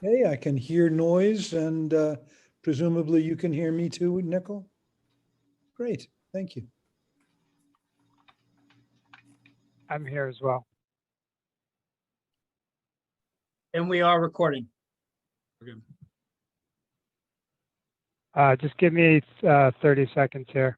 Hey, I can hear noise and presumably you can hear me too, Nicole? Great, thank you. I'm here as well. And we are recording. We're good. Just give me 30 seconds here.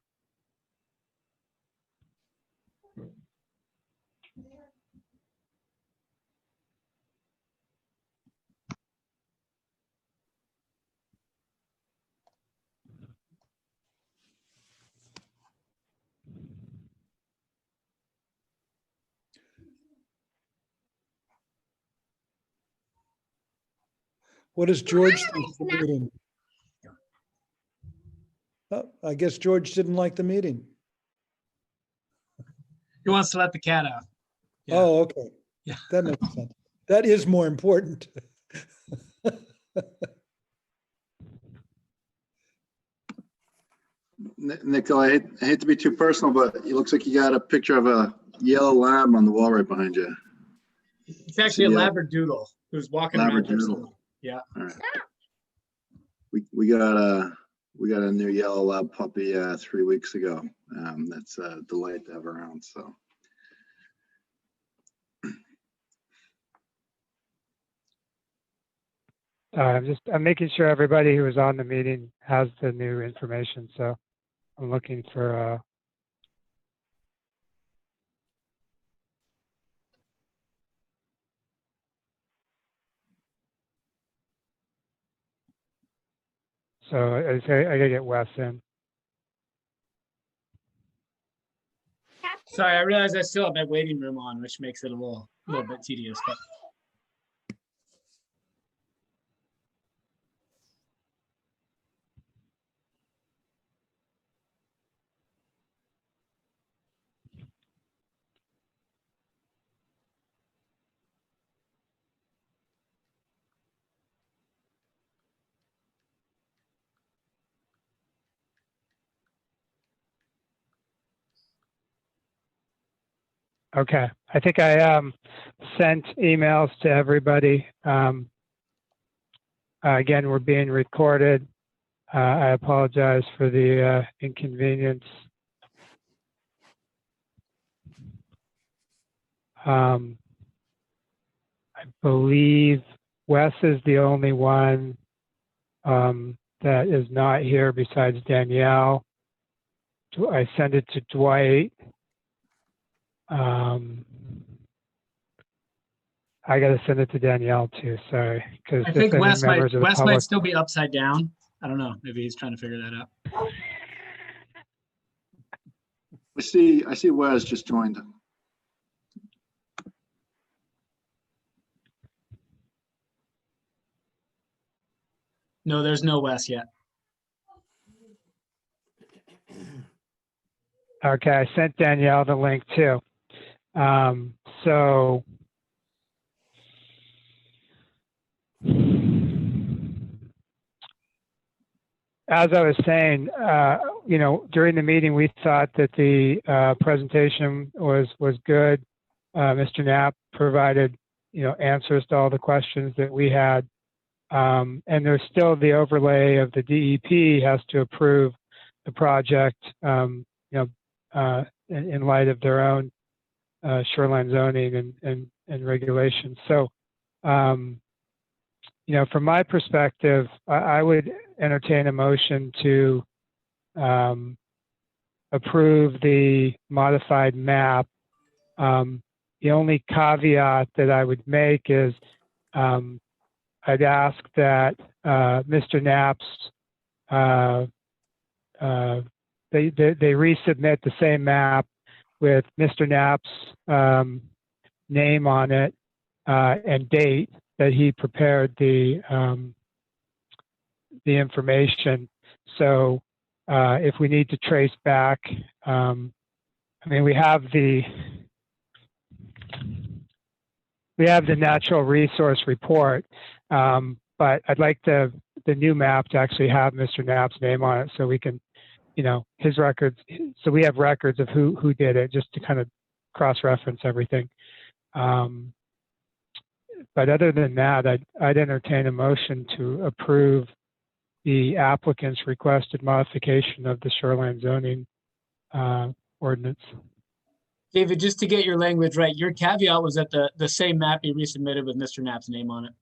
What does George think of the meeting? Oh, I guess George didn't like the meeting. He wants to let the cat out. Yeah. Oh, okay. Yeah. That makes sense. That is more important. Nicole, I hate to be too personal, but it looks like you got a picture of a yellow lab on the wall right behind you. It's actually a Yeah. Labradoodle who's walking around. Labradoodle. Yeah. All right. We got a new yellow lab puppy 3 weeks ago. That's a delight to have around. So I'm making sure everybody who was on the meeting has the new information. So I'm looking for so I gotta get Wes in. Sorry, I realize I still have my waiting room on, which makes it a little bit tedious. But Okay, I think I sent emails to everybody. Again, we're being recorded. I apologize for the inconvenience. I believe Wes is the only one that is not here besides Danielle. I sent it to Dwight. I got to send it to Danielle too. Sorry, because I think Wes might public... still be upside down. I don't know. Maybe he's trying to figure that out. I see Wes just joined. No, there's no Wes yet. Okay, I sent Danielle the link too. So as I was saying, during the meeting, we thought that the presentation was good. Mr. Knapp provided, answers to all the questions that we had. And there's still the overlay of the DEP has to approve the project, in light of their own shoreline zoning and regulations. So, from my perspective, I would entertain a motion to approve the modified map. The only caveat that I would make is I'd ask that Mr. Knapp's, they resubmit the same map with Mr. Knapp's name on it and date that he prepared the information. So if we need to trace back, we have the natural resource report, but I'd like the new map to actually have Mr. Knapp's name on it, so we can, his records. So we have records of who did it, just to kind of cross-reference everything. other than that, I'd entertain a motion to approve the applicant's requested modification of the shoreline zoning ordinance. David, just to get your language right, your caveat was that the same map be resubmitted with Mr. Knapp's name on it.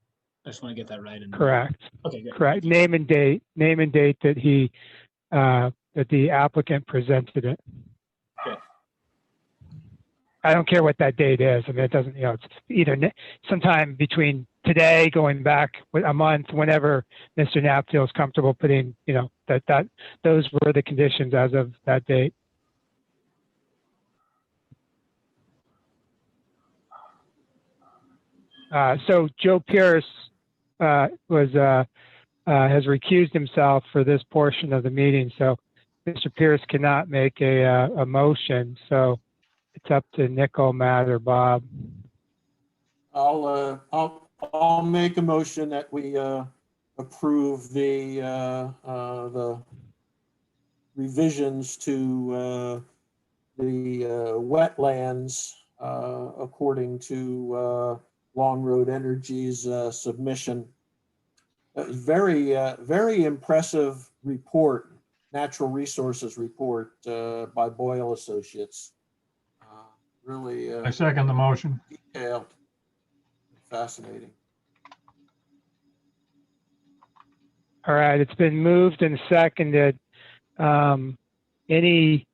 I just want to get that right. Correct. Okay, good. Correct. Name and date that he, that the applicant presented it. Good. I don't care what that date is. I mean, it doesn't, it's either sometime between today, going back a month, whenever Mr. Knapp feels comfortable putting, that those were the conditions as of that date. So Joe Pierce has recused himself for this portion of the meeting. So Mr. Pierce cannot make a motion. So it's up to Nickel, Matt, or Bob. I'll make a motion that we approve the revisions to the wetlands according to Long Road Energy's submission. Very impressive report, natural resources report by Boyle Associates. Really I second the motion. detailed, fascinating. All right, it's been moved and seconded. Any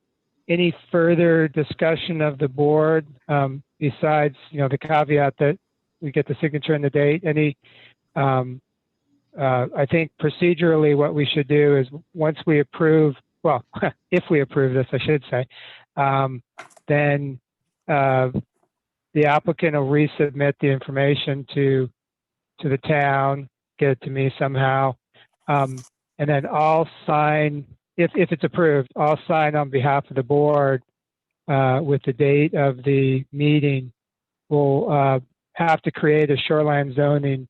further discussion of the board besides, the caveat that we get the signature and the date? I think procedurally what we should do is once we approve, well, if we approve this, I should say, then the applicant will resubmit the information to the town, get it to me somehow, and then I'll sign, if it's approved, I'll sign on behalf of the board with the date of the meeting. We'll have to create a shoreline zoning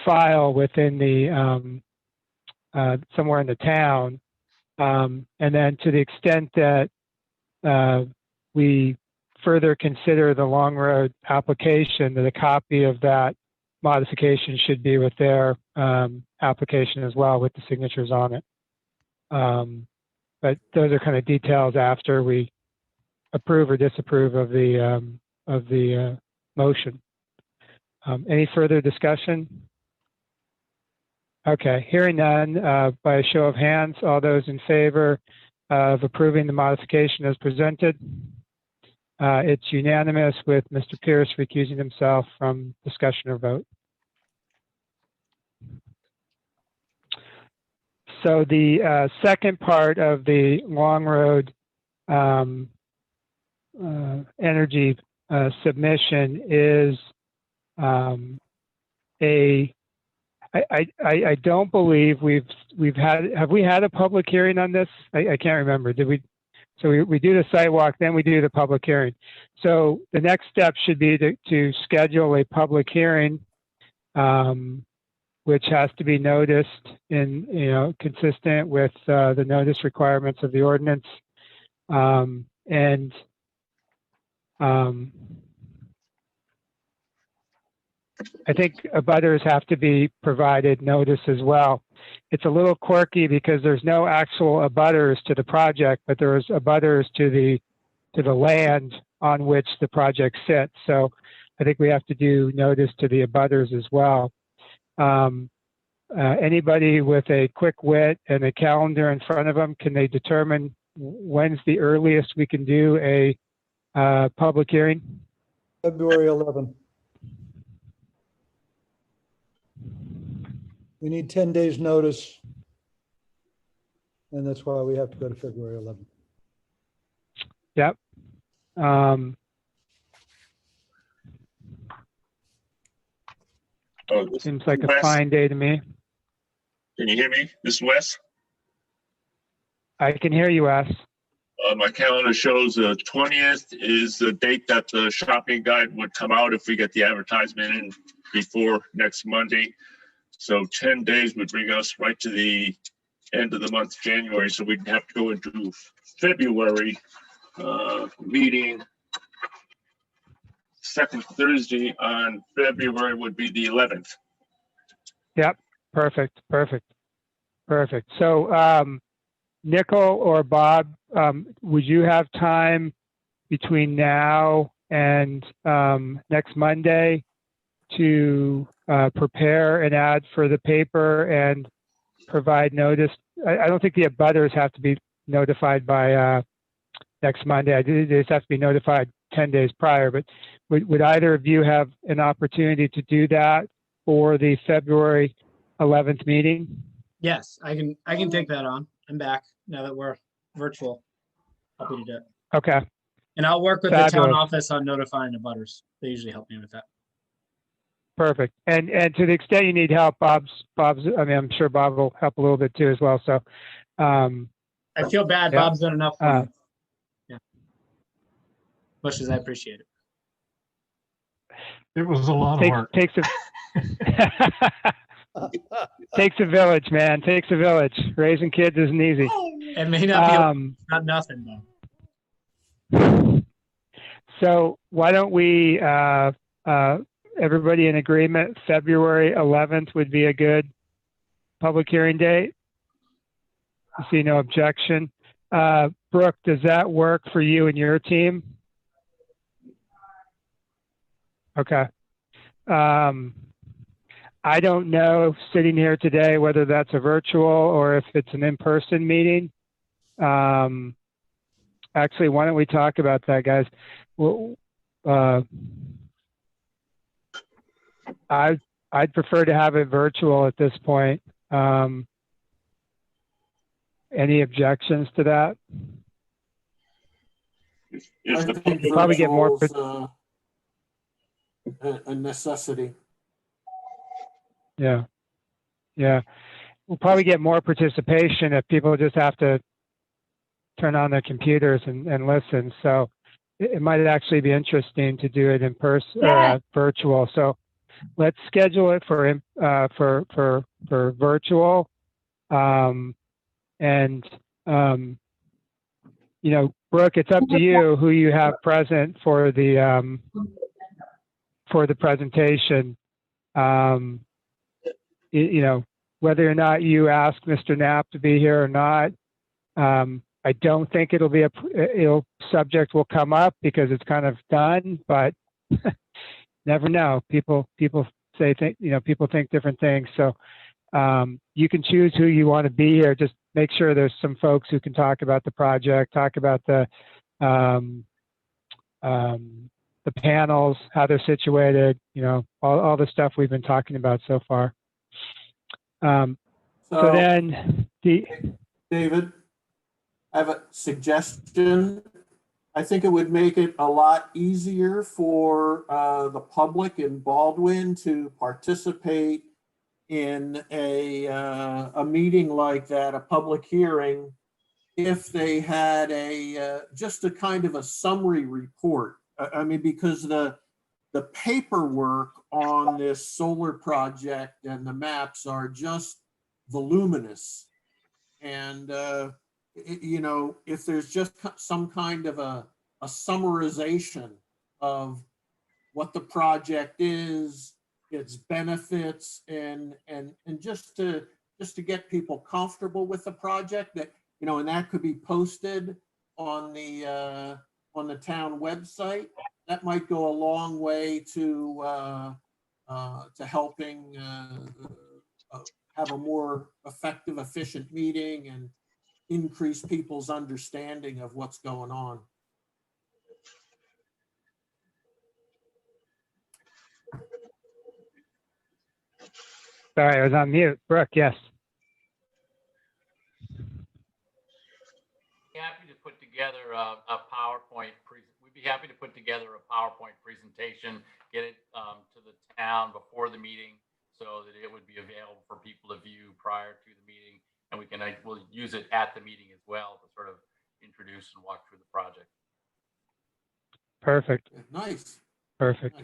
file within the somewhere in the town, and then to the extent that we further consider the Long Road application, that a copy of that modification should be with their application as well, with the signatures on it. But those are kind of details after we approve or disapprove of the motion. Any further discussion? Okay, hearing none, by a show of hands, all those in favor of approving the modification as presented? It's unanimous with Mr. Pierce recusing himself from discussion or vote. So the second part of the Long Road Energy submission is I don't believe have we had a public hearing on this? I can't remember. Did we? So we do the sidewalk, then we do the public hearing. So the next step should be to schedule a public hearing, which has to be noticed in, consistent with the notice requirements of the ordinance. I think abutters have to be provided notice as well. It's a little quirky because there's no actual abutters to the project, but there's abutters to the land on which the project sits. So I think we have to do notice to the abutters as well. Anybody with a quick wit and a calendar in front of them, can they determine when's the earliest we can do a public hearing? February 11th. We need 10 days notice. And that's why we have to go to February 11th. Yep. Seems like a Wes? fine day to me. Can you hear me? This is Wes. I can hear you, Wes. My calendar shows the 20th is the date that the shopping guide would come out if we get the advertisement in before next Monday. So 10 days would bring us right to the end of the month, January. So we'd have to go into February meeting second Thursday on February would be the 11th. Perfect. So, Nickel or Bob, would you have time between now and next Monday to prepare an ad for the paper and provide notice? I don't think the abutters have to be notified by next Monday. They just have to be notified 10 days prior, but would either of you have an opportunity to do that for the February 11th meeting? Yes, I can take that on. I'm back now that we're virtual. Happy to do it. Okay, And I'll work with the town Fabulous. office on notifying the butters. They usually help me with that. perfect. And to the extent you need help, I mean, I'm sure Bob will help a little bit too as well. So, I feel bad. Yeah. Bob's done enough for me. Yeah. Much as I appreciate it. It was a lot of work. takes a village, man. Takes a village. Raising kids isn't easy. It may not be not nothing though. So why don't we, everybody in agreement, February 11th would be a good public hearing date? I see no objection. Brooke, does that work for you and your team? Okay. I don't know, sitting here today, whether that's a virtual or if it's an in-person meeting. Actually, why don't we talk about that, guys? Well, I'd prefer to have it virtual at this point. Any objections to that? Is I the think We'll probably get more- virtual's, a necessity. Yeah. We'll probably get more participation if people just have to turn on their computers and listen. So it might actually be interesting to do it in person or virtual. So let's schedule it for virtual. Brooke, it's up to you who you have present for the presentation. Whether or not you ask Mr. Knapp to be here or not, I don't think subject will come up because it's kind of done, but never know. People think different things. So you can choose who you want to be here. Just make sure there's some folks who can talk about the project, talk about the panels, how they're situated, all the stuff we've been talking about so far. So then David, I have a suggestion. I think it would make it a lot easier for the public in Baldwin to participate in a meeting like that, a public hearing, if they had just a kind of a summary report. I mean, because the paperwork on this solar project and the maps are just voluminous. And, if there's just some kind of a summarization of what the project is, its benefits, and just to get people comfortable with the project, that, and that could be posted on the town website, that might go a long way to helping have a more effective, efficient meeting and increase people's understanding of what's going on. Sorry, I was on mute. Brooke, yes. Happy to put together a PowerPoint we'd be happy to put together a PowerPoint presentation, get it to the town before the meeting so that it would be available for people to view prior to the meeting, and we'll use it at the meeting as well to sort of introduce and walk through the project. Perfect. Nice. Perfect.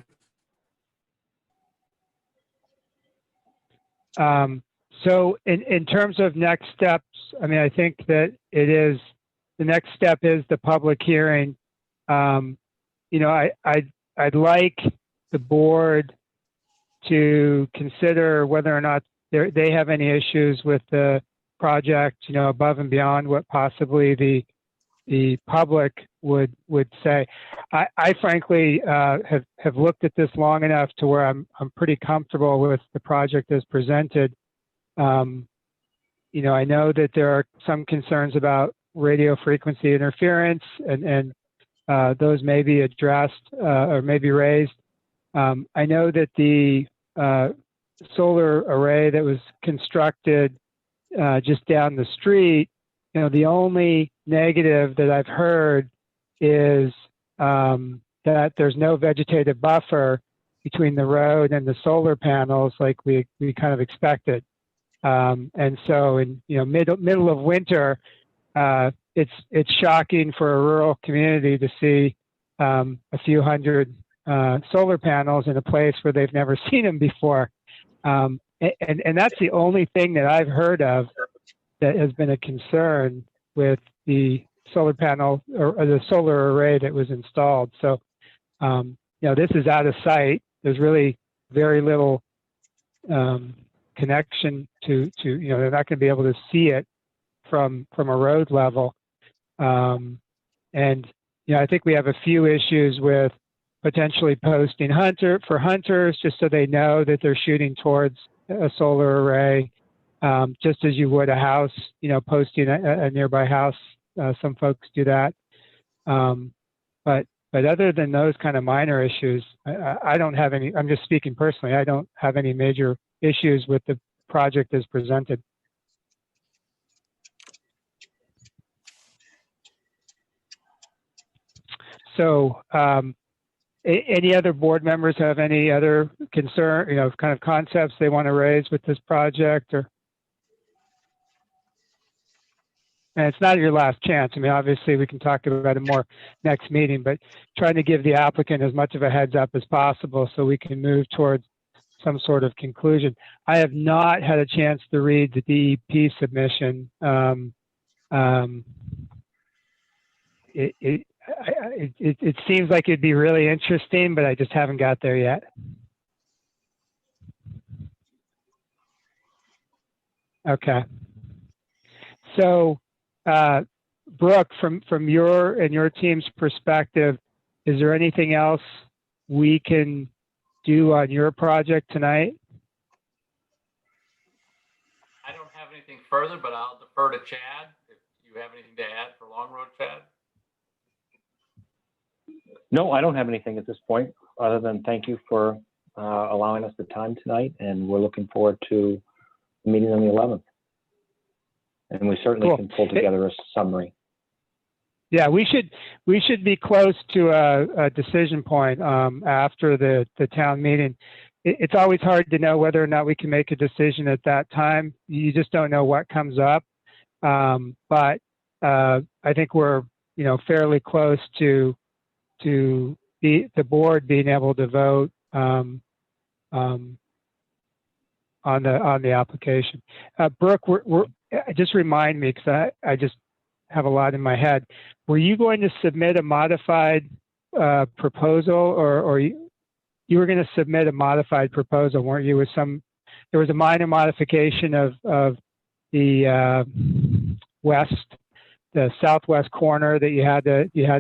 Nice. So in terms of next steps, I mean, I think that the next step is the public hearing. I'd like the board to consider whether or not they have any issues with the project, you know, above and beyond what possibly the public would say. I frankly have looked at this long enough to where I'm pretty comfortable with the project as presented. You know, I know that there are some concerns about radio frequency interference, and those may be addressed or may be raised. I know that the solar array that was constructed just down the street, you know, the only negative that I've heard is that there's no vegetative buffer between the road and the solar panels like we kind of expected. And so in, you know, middle of winter, it's shocking for a rural community to see a few hundred solar panels in a place where they've never seen them before. And that's the only thing that I've heard of that has been a concern with the solar panel or the solar array that was installed. So, you know, this is out of sight. There's really very little connection to, you know, they're not going to be able to see it from a road level. And, you know, I think we have a few issues with potentially posting for hunters, just so they know that they're shooting towards a solar array, just as you would a house, you know, posting a nearby house. Some folks do that. But other than those kind of minor issues, I don't have any, I'm just speaking personally, I don't have any major issues with the project as presented. So, any other board members have any other concern, you know, kind of concepts they want to raise with this project? Or, and it's not your last chance. I mean, obviously we can talk about it more next meeting, but trying to give the applicant as much of a heads up as possible so we can move towards some sort of conclusion. I have not had a chance to read the DEP submission. It seems like it'd be really interesting, but I just haven't got there yet. Okay. So, Brooke, from your and your team's perspective, is there anything else we can do on your project tonight? I don't have anything further, but I'll defer to Chad if you have anything to add for Long Road, Chad. No, I don't have anything at this point, other than thank you for allowing us the time tonight, and we're looking forward to the meeting on the 11th. And we certainly Cool. can pull together a summary. Yeah, we should be close to a decision point after the town meeting. It's always hard to know whether or not we can make a decision at that time. You just don't know what comes up. But I think we're, you know, fairly close to the board being able to vote on the application. Brooke, just remind me, because I just have a lot in my head. Were you going to submit a modified proposal, or you were going to submit a modified proposal, weren't you? There was a minor modification of the the southwest corner that you had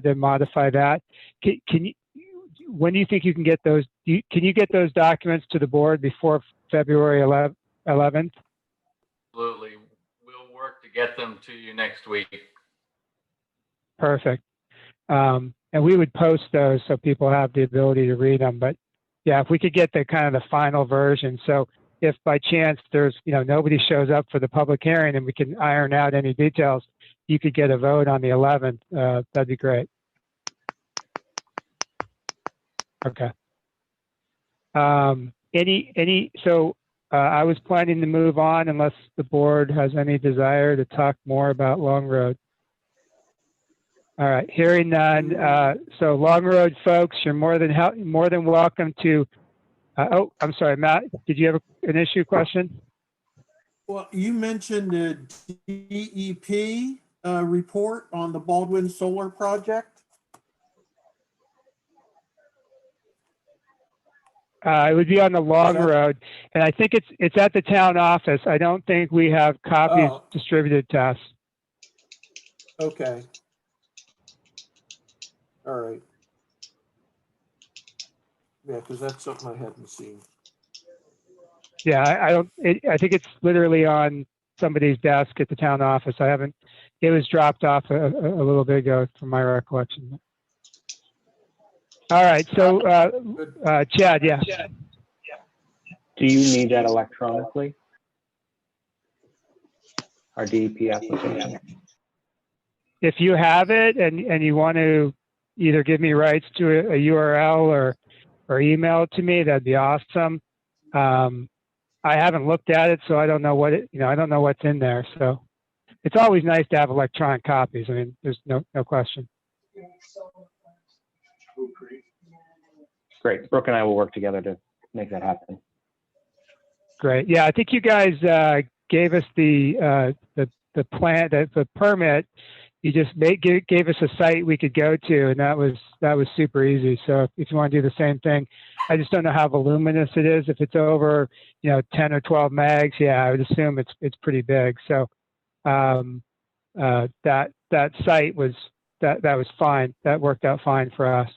to modify that. Can you? When do you think you can get those? Can you get those documents to the board before February 11th? Absolutely. We'll work to get them to you next week. Perfect. And we would post those so people have the ability to read them. But yeah, if we could get the kind of the final version. So if by chance there's, you know, nobody shows up for the public hearing and we can iron out any details, you could get a vote on the 11th. That'd be great. Okay. So I was planning to move on unless the board has any desire to talk more about Long Road. All right, hearing none. So Long Road folks, you're more than welcome to. Oh, I'm sorry, Matt. Did you have an issue question? Well, you mentioned the DEP report on the Baldwin Solar Project. It would be on the long Okay. road, and I think it's at the town office. I don't think we have copies Oh. distributed to us. Okay. All right. Yeah, because that's something I hadn't seen. Yeah, I don't. I think it's literally on somebody's desk at the town office. I haven't. It was dropped off a little bit ago, from my recollection. All right, so Good. Chad, yeah. Do you need that electronically? Our DEP application? If you have it and you want to either give me rights to a URL or email it to me, that'd be awesome. I haven't looked at it, so I don't know what I don't know what's in there. So it's always nice to have electronic copies. I mean, there's no question. Great. Brooke and I will work together to make that happen. Great. Yeah, I think you guys gave us the plan, the permit. You just gave us a site we could go to, and that was super easy. So if you want to do the same thing, I just don't know how voluminous it is. If it's over, 10 or 12 megs, yeah, I would assume it's pretty big. So that site was that was fine. That worked out fine for us.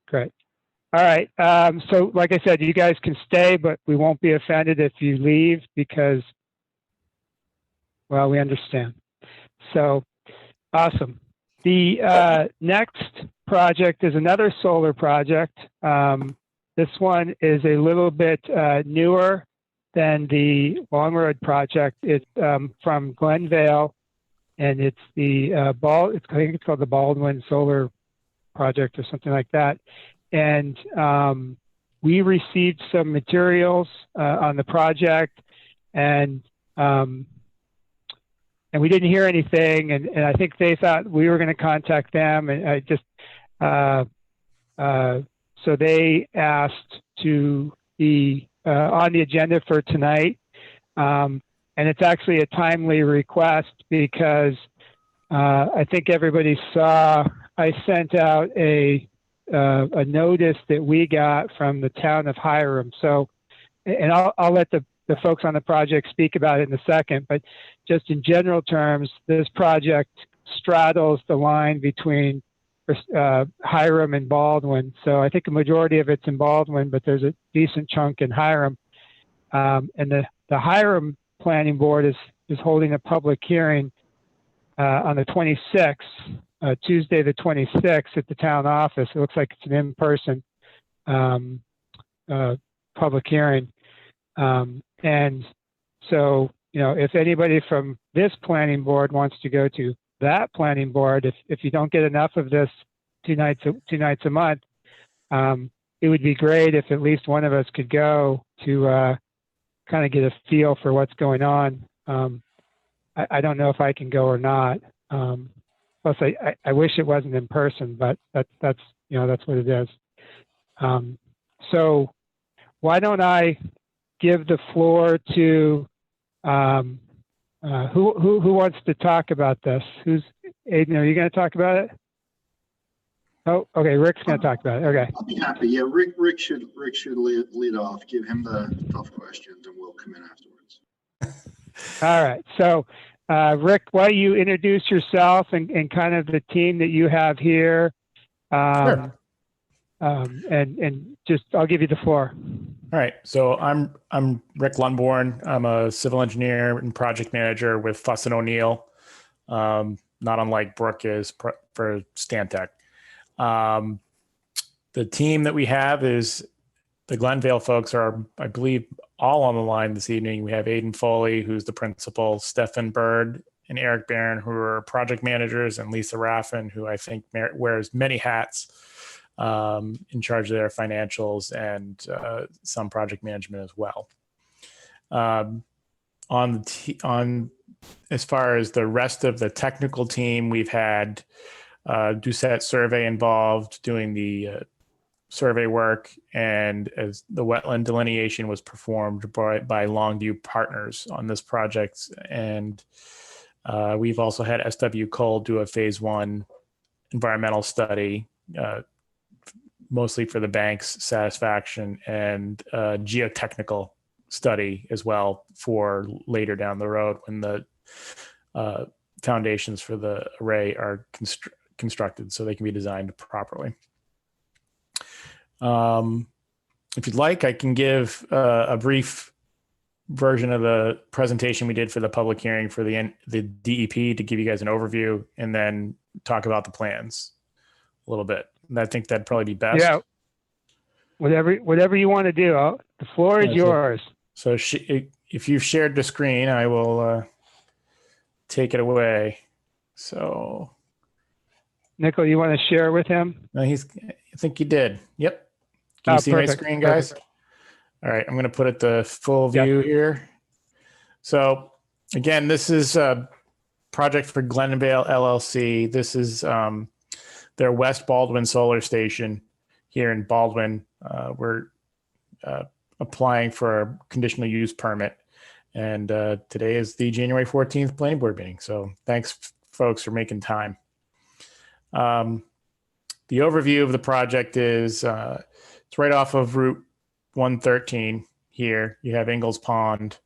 Great. All right. So like I said, you guys can stay, but we won't be offended if you leave because, well, we understand. So awesome. The next project is another solar project. This one is a little bit newer than the Long Road project. It's from Glenvale, and it's I think it's called the Baldwin Solar Project or something like that. And we received some materials on the project, and we didn't hear anything. And I think they thought we were going to contact them, and I just so they asked to be on the agenda for tonight. And it's actually a timely request because I think everybody saw I sent out a notice that we got from the town of Hiram. So, and I'll let the folks on the project speak about it in a second, but just in general terms, this project straddles the line between Hiram and Baldwin. So I think a majority of it's in Baldwin, but there's a decent chunk in Hiram. And the Hiram Planning Board is holding a public hearing on the 26th. Tuesday the 26th at the town office. It looks like it's an in-person public hearing. And so, if anybody from this planning board wants to go to that planning board, if you don't get enough of this two nights a month, it would be great if at least one of us could go to kind of get a feel for what's going on. I don't know if I can go or not. Plus, I wish it wasn't in person, but that's what it is. So why don't I give the floor to who wants to talk about this? Aiden, are you going to talk about it? Oh, okay. Rick's going to talk about it. Okay. I'll be happy. Yeah, Rick should lead off. Give him the tough questions, and we'll come in afterwards. All right. So, Rick, why don't you introduce yourself and kind of the team that you have here? Sure. And just, I'll give you the floor. All right. So I'm Rick Lundborn. I'm a civil engineer and project manager with Fuss and O'Neill. Not unlike Brooke is for Stantec. The team that we have is the Glenvale folks are, I believe, all on the line this evening. We have Aiden Foley, who's the principal, Stefan Bird and Eric Barron, who are project managers, and Lisa Raffin, who I think wears many hats, in charge of their financials and some project management as well. On as far as the rest of the technical team, we've had Doucette Survey involved doing the survey work, and as the wetland delineation was performed by Longview Partners on this project. And we've also had SW Cole do a phase 1 environmental study mostly for the bank's satisfaction, and geotechnical study as well for later down the road when the foundations for the array are constructed so they can be designed properly. If you'd like, I can give a brief version of the presentation we did for the public hearing for the DEP to give you guys an overview, and then talk about the plans a little bit. And I think that'd probably be best. Yeah. Whatever you want to do. The floor is yours. So if you've shared the screen, I will take it away. So, Nickel, you want to share with him? no, I think you did. Yep. Can you see my Perfect, screen, guys? perfect. All right, I'm going to put it the full Yep. view here. So again, this is a project for Glenvale LLC. This is their West Baldwin solar station here in Baldwin. We're applying for a conditional use permit. And today is the January 14th planning board meeting. So thanks, folks, for making time. The overview of the project is it's right off of Route 113 here. You have Ingalls Pond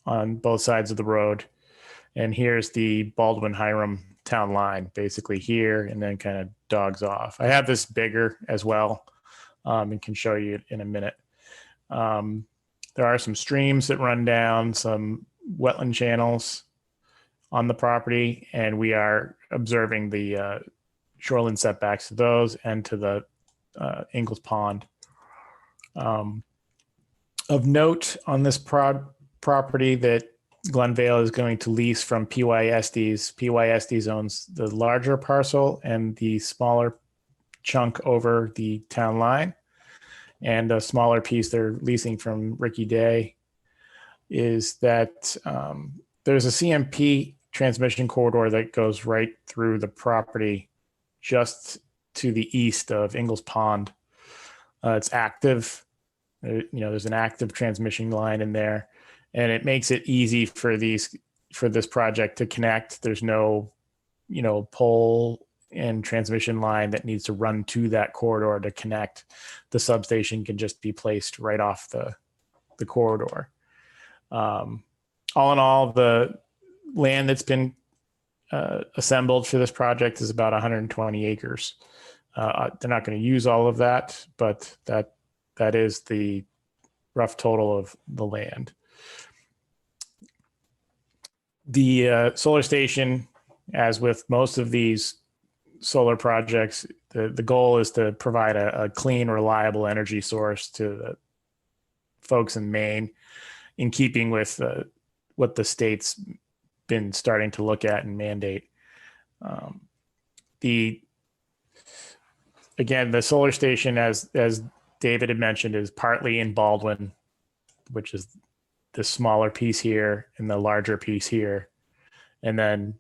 on both sides of the road. And here's the Baldwin-Hiram town line, basically here, and then kind of dogs off. I have this bigger as well, and can show you in a minute. There are some streams that run down, some wetland channels on the property, and we are observing the shoreline setbacks to those and to the Ingalls Pond. Of note on this property that Glenvale is going to lease from PY Estes. PY Estes owns the larger parcel and the smaller chunk over the town line. And a smaller piece they're leasing from Ricky Day is that there's a CMP transmission corridor that goes right through the property just to the east of Ingalls Pond. It's active. There's an active transmission line in there, and it makes it easy for this project to connect. There's no, pole and transmission line that needs to run to that corridor to connect. The substation can just be placed right off the corridor. All in all, the land that's been assembled for this project is about 120 acres. They're not going to use all of that, but that is the rough total of the land. The solar station, as with most of these solar projects, the goal is to provide a clean, reliable energy source to the folks in Maine, in keeping with what the state's been starting to look at and mandate. The solar station, as David had mentioned, is partly in Baldwin, which is the smaller piece here and the larger piece here. And then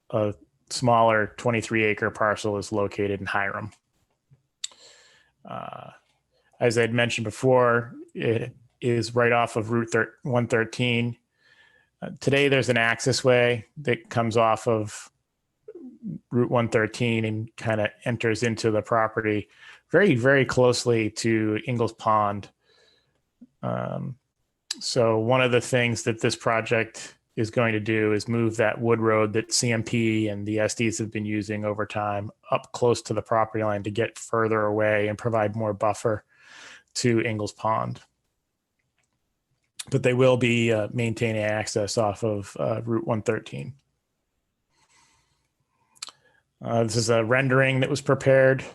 a smaller 23-acre parcel is located in Hiram. As I had mentioned before, it is right off of Route 113. Today, there's an access way that comes off of Route 113 and kind of enters into the property very, very closely to Ingalls Pond. So one of the things that this project is going to do is move that wood road that CMP and the Estes have been using over time up close to the property line to get further away and provide more buffer to Ingalls Pond. But they will be maintaining access off of Route 113. This is a rendering that was prepared,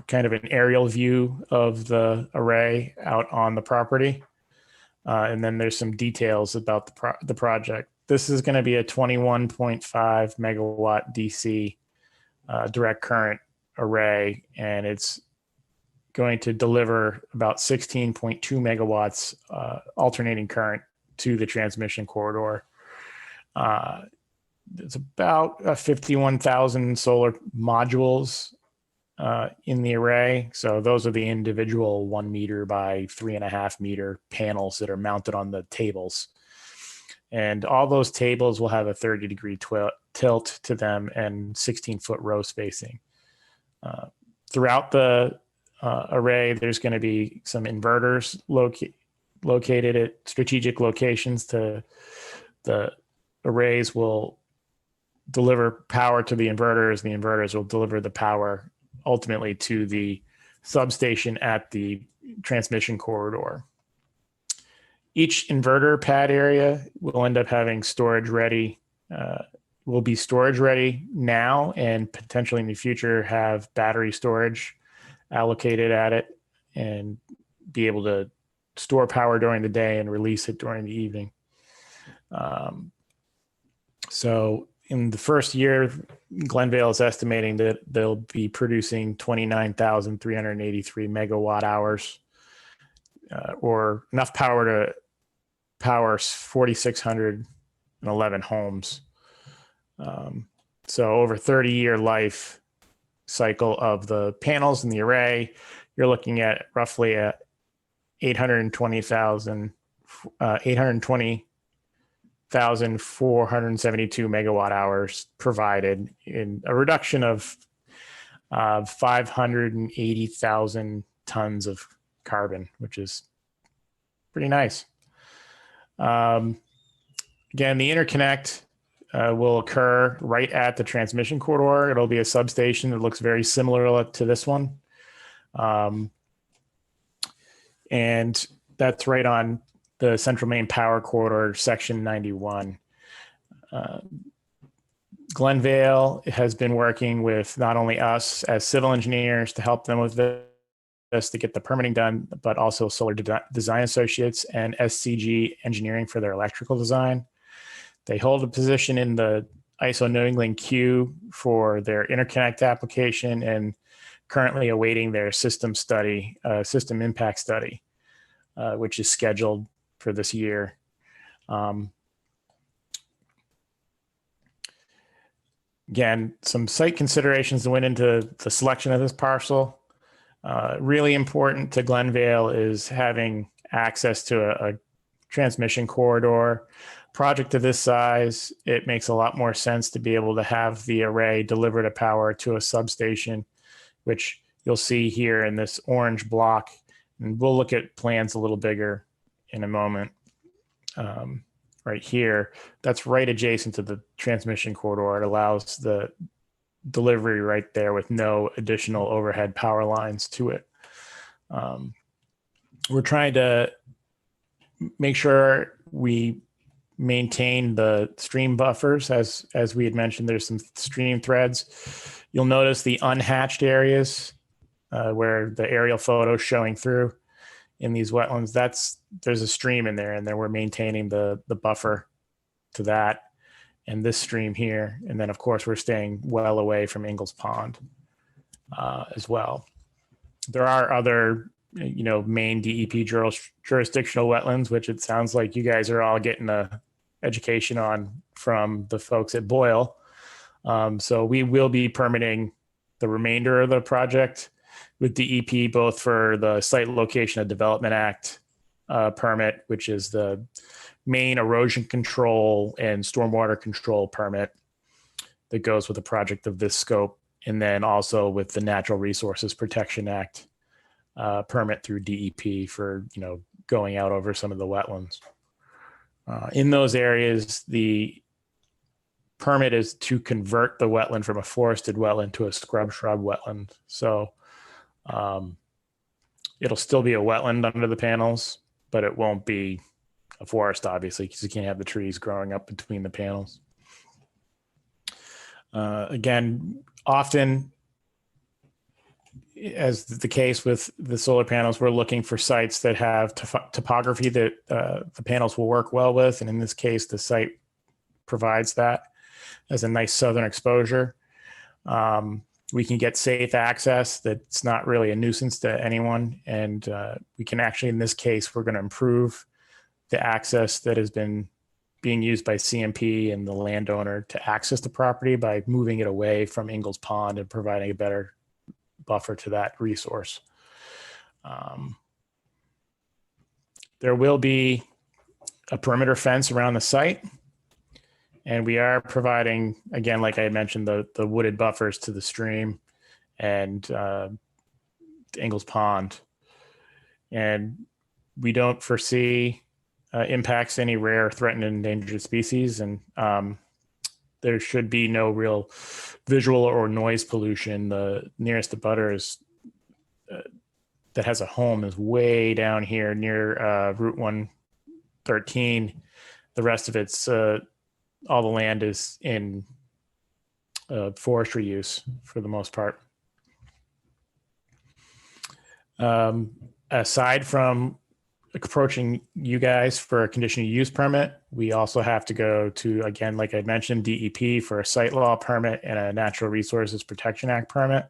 kind of an aerial view of the array out on the property. And then there's some details about the project. This is going to be a 21.5 megawatt DC direct current array, and it's going to deliver about 16.2 megawatts alternating current to the transmission corridor. It's about 51,000 solar modules in the array. So those are the individual 1 meter by 3.5 meter panels that are mounted on the tables. And all those tables will have a 30-degree tilt to them and 16-foot row spacing. Throughout the array, there's going to be some inverters located at strategic locations. The arrays will deliver power to the inverters. The inverters will deliver the power ultimately to the substation at the transmission corridor. Each inverter pad area will end up having storage ready, will be storage ready now, and potentially in the future have battery storage allocated at it and be able to store power during the day and release it during the evening. So in the first year, Glenvale is estimating that they'll be producing 29,383 megawatt hours, or enough power to power 4,611 homes. So over 30-year life cycle of the panels in the array, you're looking at roughly a 820,472 megawatt hours provided, in a reduction of 580,000 tons of carbon, which is pretty nice. Again, the interconnect will occur right at the transmission corridor. It'll be a substation that looks very similar to this one. And that's right on the Central Main Power Corridor, Section 91. Glenvale has been working with not only us as civil engineers to help them with this to get the permitting done, but also Solar Design Associates and SCG Engineering for their electrical design. They hold a position in the ISO New England queue for their interconnect application and currently awaiting their system study, system impact study, which is scheduled for this year. Again, some site considerations that went into the selection of this parcel. Really important to Glenvale is having access to a transmission corridor. Project of this size, it makes a lot more sense to be able to have the array deliver the power to a substation, which you'll see here in this orange block. And we'll look at plans a little bigger in a moment. Right here, that's right adjacent to the transmission corridor. It allows the delivery right there with no additional overhead power lines to it. We're trying to make sure we maintain the stream buffers. As we had mentioned, there's some stream threads. You'll notice the unhatched areas where the aerial photo is showing through in these wetlands. There's a stream in there, and then we're maintaining the buffer to that and this stream here. And then of course we're staying well away from Ingalls Pond as well. There are other, main DEP jurisdictional wetlands, which it sounds like you guys are all getting a education on from the folks at Boyle. So we will be permitting the remainder of the project with DEP, both for the Site Location and Development Act permit, which is the main erosion control and stormwater control permit that goes with a project of this scope. And then also with the Natural Resources Protection Act permit through DEP for, going out over some of the wetlands. In those areas, the permit is to convert the wetland from a forested wetland to a scrub shrub wetland. So it'll still be a wetland under the panels, but it won't be a forest, obviously, because you can't have the trees growing up between the panels. Again, often, as the case with the solar panels, we're looking for sites that have topography that the panels will work well with. And in this case, the site provides that as a nice southern exposure. We can get safe access that's not really a nuisance to anyone. And we can actually, in this case, we're going to improve the access that has been being used by CMP and the landowner to access the property by moving it away from Ingalls Pond and providing a better buffer to that resource. There will be a perimeter fence around the site. And we are providing, again, like I mentioned, the wooded buffers to the stream. And to Ingalls Pond. And we don't foresee impacts to any rare, threatened, and endangered species. And there should be no real visual or noise pollution. The nearest abutter is that has a home is way down here near Route 113. The rest of it's all the land is in forestry use for the most part. Aside from approaching you guys for a conditional use permit, we also have to go to, again, like I mentioned, DEP for a site law permit and a Natural Resources Protection Act permit.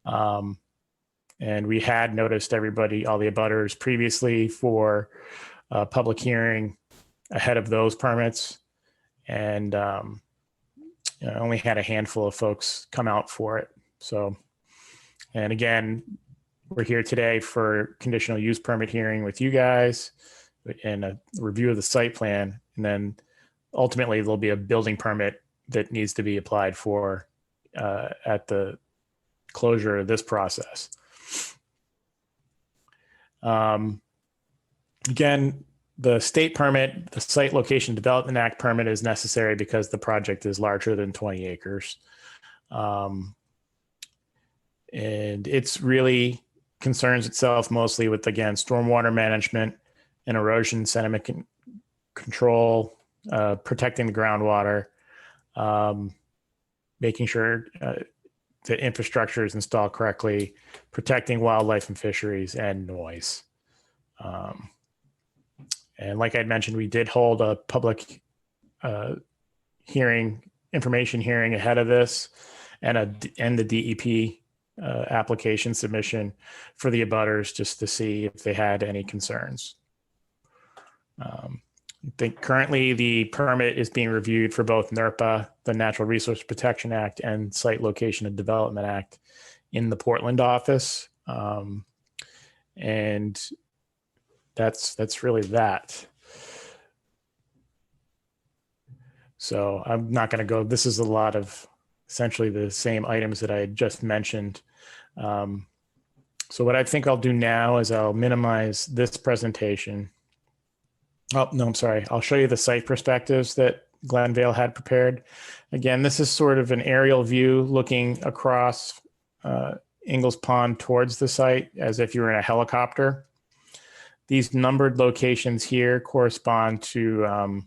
And we had noticed everybody, all the abutters previously for a public hearing ahead of those permits. And only had a handful of folks come out for it. So, and again, we're here today for conditional use permit hearing with you guys and a review of the site plan. And then ultimately there'll be a building permit that needs to be applied for at the closure of this process. Again, the state permit, the Site Location Development Act permit is necessary because the project is larger than 20 acres. And it's really concerns itself mostly with, again, stormwater management and erosion sediment control, protecting the groundwater, making sure the infrastructure is installed correctly, protecting wildlife and fisheries, and noise. And like I'd mentioned, we did hold a public information hearing ahead of this and the DEP application submission for the abutters just to see if they had any concerns. I think currently the permit is being reviewed for both NERPA, the Natural Resource Protection Act, and Site Location and Development Act in the Portland office. And that's really that. So I'm not going to go, this is a lot of essentially the same items that I had just mentioned. So what I think I'll do now is I'll minimize this presentation. Oh, no, I'm sorry. I'll show you the site perspectives that Glenvale had prepared. Again, this is sort of an aerial view looking across Ingalls Pond towards the site as if you were in a helicopter. These numbered locations here correspond to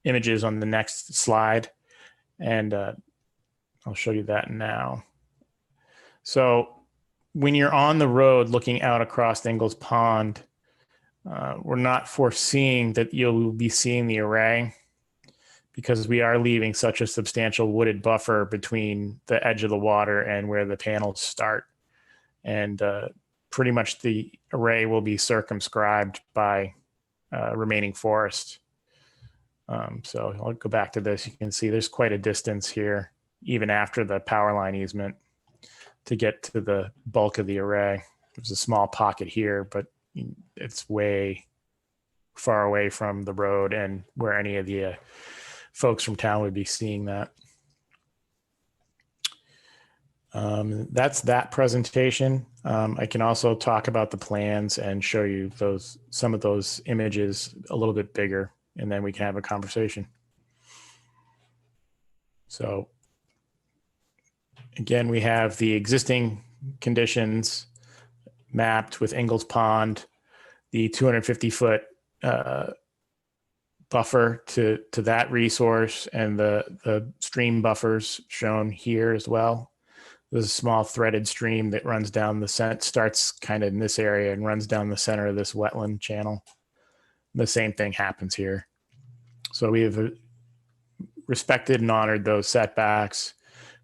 images on the next slide. And I'll show you that now. So when you're on the road looking out across Ingalls Pond, we're not foreseeing that you'll be seeing the array because we are leaving such a substantial wooded buffer between the edge of the water and where the panels start. And pretty much the array will be circumscribed by remaining forest. So I'll go back to this. You can see there's quite a distance here, even after the power line easement, to get to the bulk of the array. There's a small pocket here, but it's way far away from the road and where any of the folks from town would be seeing that. That's that presentation. I can also talk about the plans and show you some of those images a little bit bigger, and then we can have a conversation. So again, we have the existing conditions mapped with Ingalls Pond, the 250-foot buffer to that resource, and the stream buffers shown here as well. There's a small threaded stream that runs down starts kind of in this area and runs down the center of this wetland channel. The same thing happens here. So we have respected and honored those setbacks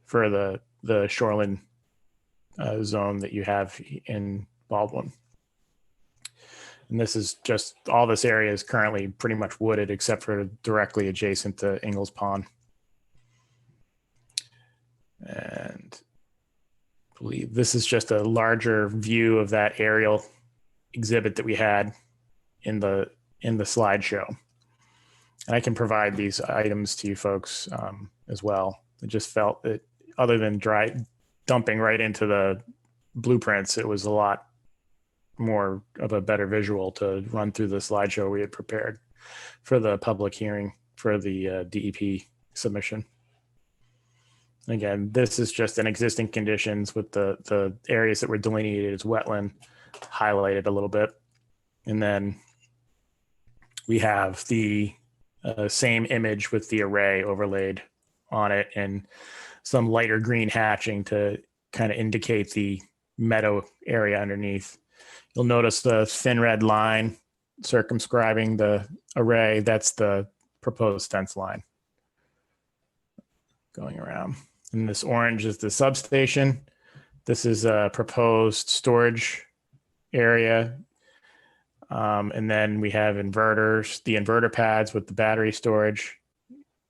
for the shoreline zone that you have in Baldwin. And this is just, all this area is currently pretty much wooded except for directly adjacent to Ingalls Pond. And I believe this is just a larger view of that aerial exhibit that we had in the slideshow. And I can provide these items to you folks as well. I just felt that other than dumping right into the blueprints, it was a lot more of a better visual to run through the slideshow we had prepared for the public hearing for the DEP submission. Again, this is just an existing conditions with the areas that were delineated as wetland highlighted a little bit. And then we have the same image with the array overlaid on it and some lighter green hatching to kind of indicate the meadow area underneath. You'll notice the thin red line circumscribing the array. That's the proposed fence line going around. And this orange is the substation. This is a proposed storage area. And then we have inverters, the inverter pads with the battery storage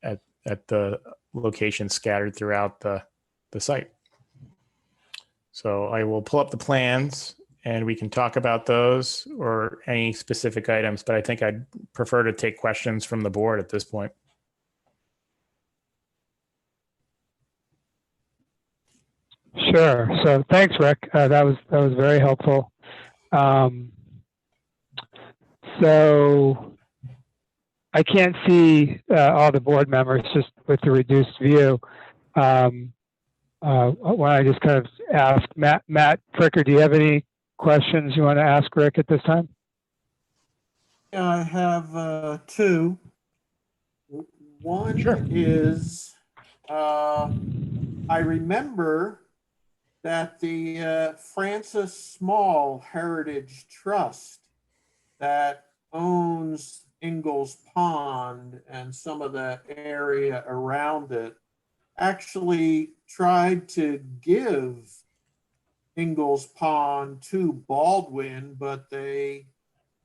at the locations scattered throughout the site. So I will pull up the plans and we can talk about those or any specific items, but I think I'd prefer to take questions from the board at this point. Sure. So thanks, Rick. That was very helpful. So I can't see all the board members just with the reduced view. When I just kind of ask Matt Fricker, do you have any questions you want to ask Rick at this time? Yeah, I have two. One Sure. is I remember that the Francis Small Heritage Trust that owns Ingalls Pond and some of the area around it actually tried to give Ingalls Pond to Baldwin, but they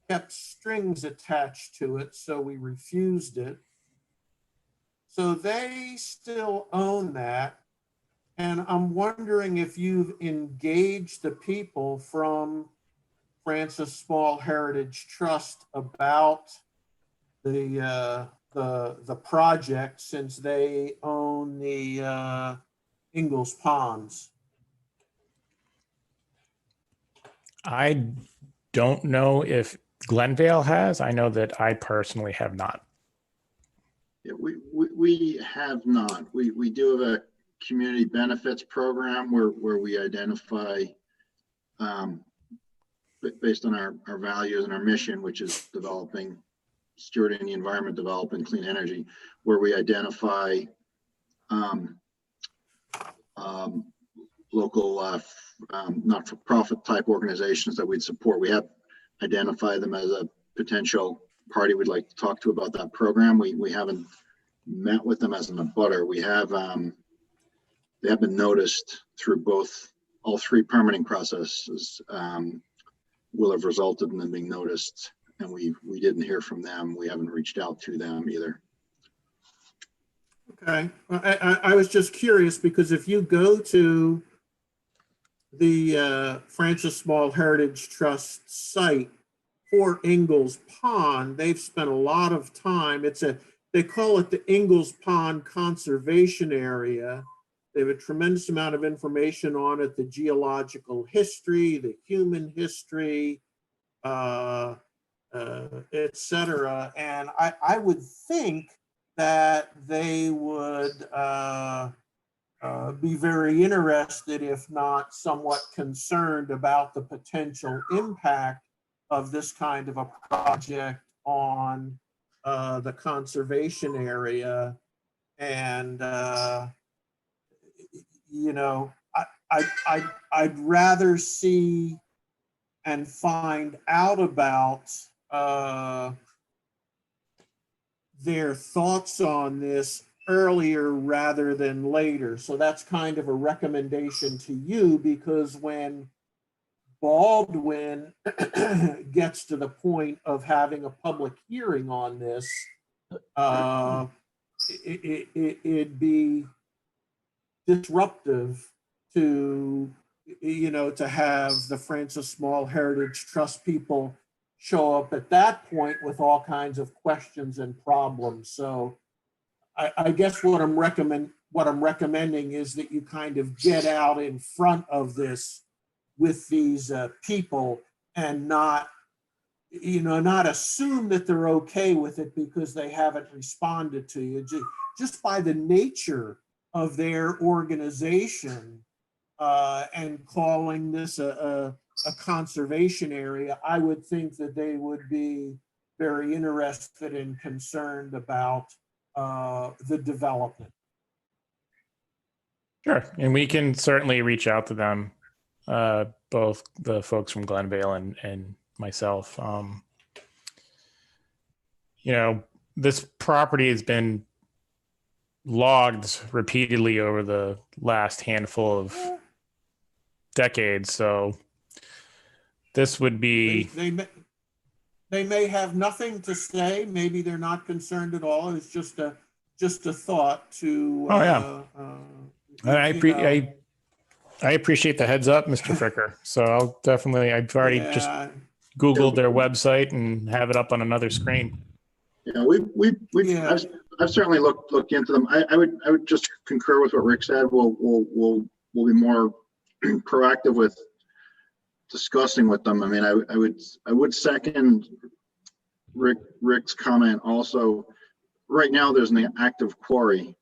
kept strings attached to it, so we refused it. So they still own that. And I'm wondering if you've engaged the people from Francis Small Heritage Trust about the project, since they own the Ingalls Ponds. I don't know if Glenvale has. I know that I personally have not. Yeah, we have not. We do have a community benefits program where we identify, based on our values and our mission, which is developing, stewarding the environment, developing clean energy, where we identify local not-for-profit type organizations that we'd support. We have identified them as a potential party we'd like to talk to about that program. We haven't met with them as an abutter. We have they have been noticed through all three permitting processes. Will have resulted in them being noticed, and we didn't hear from them. We haven't reached out to them either. Okay, I was just curious because if you go to the Francis Small Heritage Trust site for Ingalls Pond, they've spent a lot of time. They call it the Ingalls Pond Conservation Area. They have a tremendous amount of information on it, the geological history, the human history, et cetera. And I would think that they would be very interested, if not somewhat concerned, about the potential impact of this kind of a project on the conservation area. And you know, I'd rather see and find out about their thoughts on this earlier rather than later. So that's kind of a recommendation to you, because when Baldwin gets to the point of having a public hearing on this, it'd be disruptive to, to have the Francis Small Heritage Trust people show up at that point with all kinds of questions and problems. So I guess what I'm recommending is that you kind of get out in front of this with these people and not, not assume that they're okay with it because they haven't responded to you. Just by the nature of their organization and calling this a conservation area, I would think that they would be very interested and concerned about the development. Sure. And we can certainly reach out to them, both the folks from Glenvale and myself. This property has been logged repeatedly over the last handful of decades. So this would be... They may have nothing to say. Maybe they're not concerned at all. It's just a thought to... Oh, yeah. I appreciate the heads up, Mr. Fricker. So I've already just Googled their website and have it up on another screen. Yeah, I've certainly looked into them. I would just concur with what Rick said. We'll be more proactive with discussing with them. I mean, I would second Rick's comment also. Right now, there's an active quarry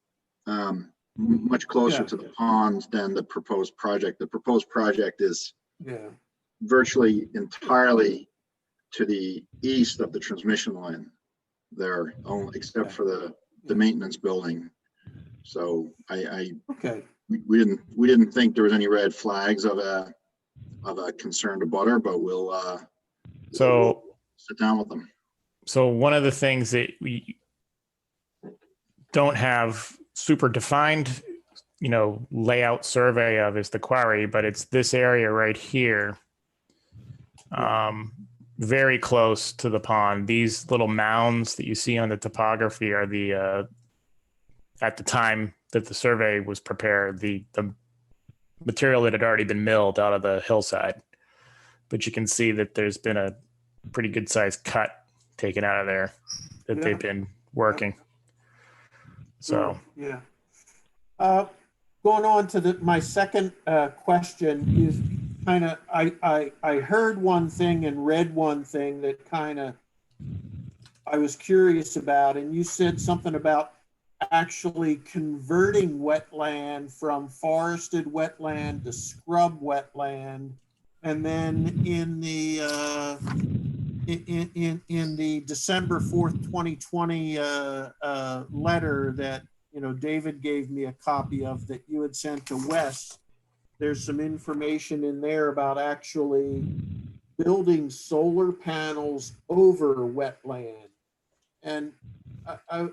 much closer to the ponds than the proposed project. The proposed project is virtually entirely to the east of the transmission line there, except for the maintenance building. So we didn't think there was any red flags of a concern to butter, but we'll sit down with them. So one of the things that we don't have super defined, layout survey of is the quarry, but it's this area right here, very close to the pond. These little mounds that you see on the topography are the, at the time that the survey was prepared, the material that had already been milled out of the hillside. But you can see that there's been a pretty good sized cut taken out of there that they've been working. So going on to my second question is kind of, I heard one thing and read one thing that kind of I was curious about, and you said something about actually converting wetland from forested wetland to scrub wetland, and then in the in the December 4th, 2020 letter that David gave me a copy of that you had sent to Wes, there's some information in there about actually building solar panels over wetland. And I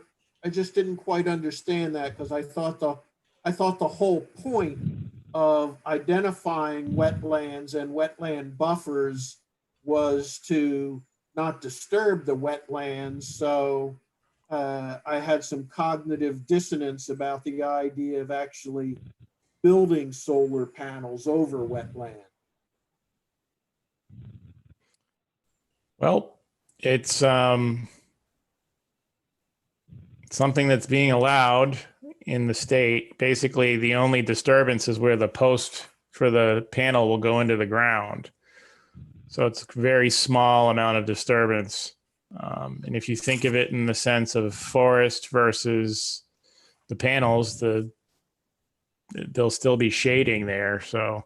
just didn't quite understand that, because I thought the whole point of identifying wetlands and wetland buffers was to not disturb the wetlands. So I had some cognitive dissonance about the idea of actually building solar panels over wetland. Well, it's something that's being allowed in the state. Basically, the only disturbance is where the post for the panel will go into the ground. So it's a very small amount of disturbance. And if you think of it in the sense of forest versus the panels, there'll still be shading there. So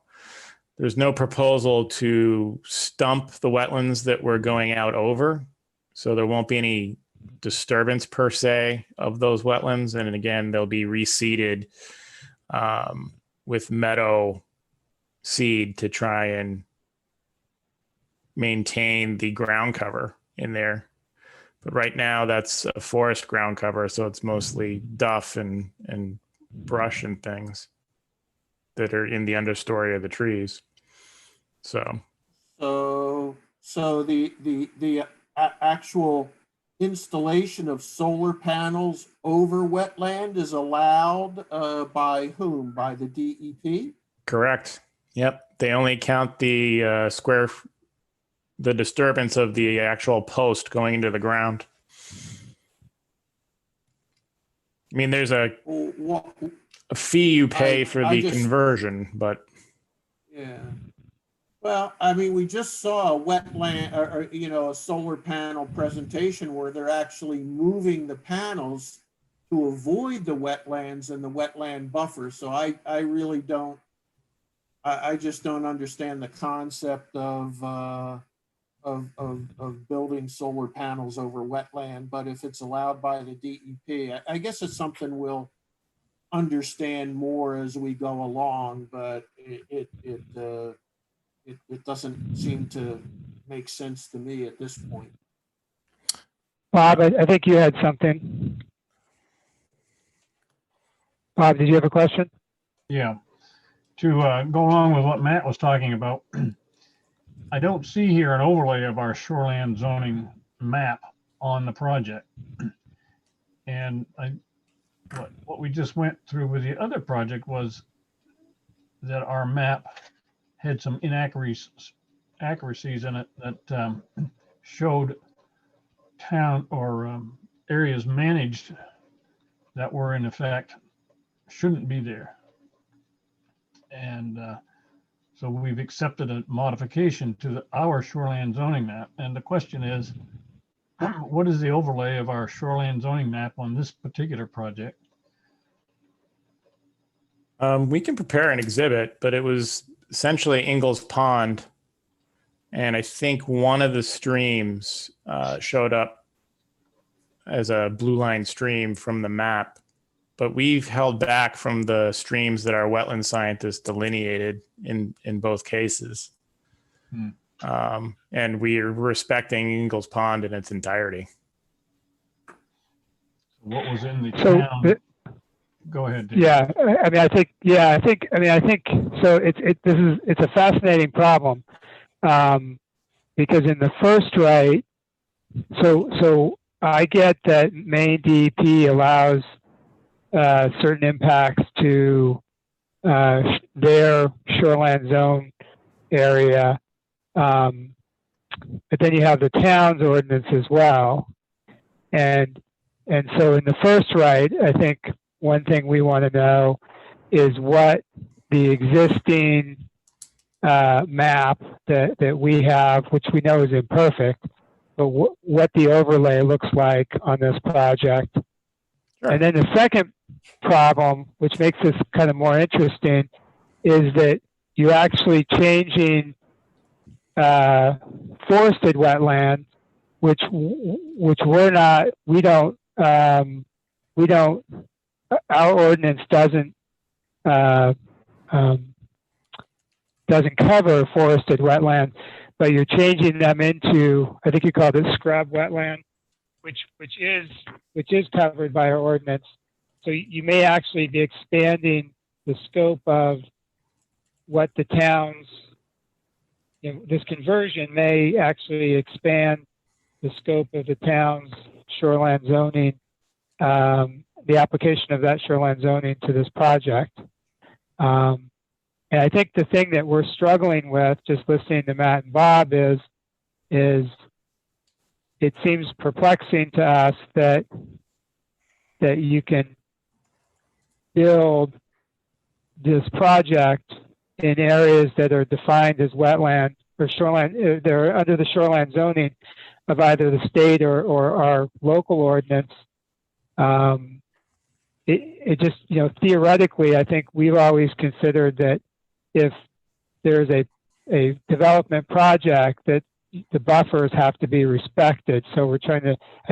there's no proposal to stump the wetlands that we're going out over. So there won't be any disturbance per se of those wetlands. And again, they'll be reseeded with meadow seed to try and maintain the ground cover in there. But right now that's a forest ground cover. So it's mostly duff and brush and things that are in the understory of the trees. So the actual installation of solar panels over wetland is allowed by whom? By the DEP? Correct. Yep. They only count the the disturbance of the actual post going into the ground. I mean, there's a fee you pay for the conversion, but yeah. Well, I mean, we just saw a wetland or a solar panel presentation where they're actually moving the panels to avoid the wetlands and the wetland buffer. So I really don't, I just don't understand the concept of building solar panels over wetland. But if it's allowed by the DEP, I guess it's something we'll understand more as we go along, but it doesn't seem to make sense to me at this point. Bob, I think you had something. Bob, did you have a question? Yeah, to go along with what Matt was talking about, I don't see here an overlay of our shoreland zoning map on the project. And what we just went through with the other project was that our map had some inaccuracies in it that showed town or areas managed that were in effect shouldn't be there. And so we've accepted a modification to our shoreland zoning map. And the question is, what is the overlay of our shoreland zoning map on this particular project? We can prepare an exhibit, but it was essentially Ingalls Pond. And I think one of the streams showed up as a blue line stream from the map, but we've held back from the streams that our wetland scientists delineated in both cases. And we are respecting Ingalls Pond in its entirety. What was in the So, town? Go ahead, Dave. Yeah, I think so. It's a fascinating problem because in the first right, so I get that Maine DEP allows certain impacts to their shoreland zone area, but then you have the town's ordinance as well, and so in the first right, I think one thing we want to know is what the existing map that we have, which we know is imperfect, but what the overlay looks like on this project. Sure. And then the second problem, which makes this kind of more interesting, is that you're actually changing forested wetland, which we don't, our ordinance doesn't cover forested wetland, but you're changing them into, I think you called it scrub wetland, which is covered by our ordinance. So you may actually be expanding the scope of what the towns, this conversion may actually expand the scope of the town's shoreline zoning, the application of that shoreline zoning to this project. And I think the thing that we're struggling with, just listening to Matt and Bob, is it seems perplexing to us that you can build this project in areas that are defined as wetland or shoreline, they're under the shoreline zoning of either the state or our local ordinance. It just, theoretically, I think we've always considered that if there's a development project, that the buffers have to be respected. So I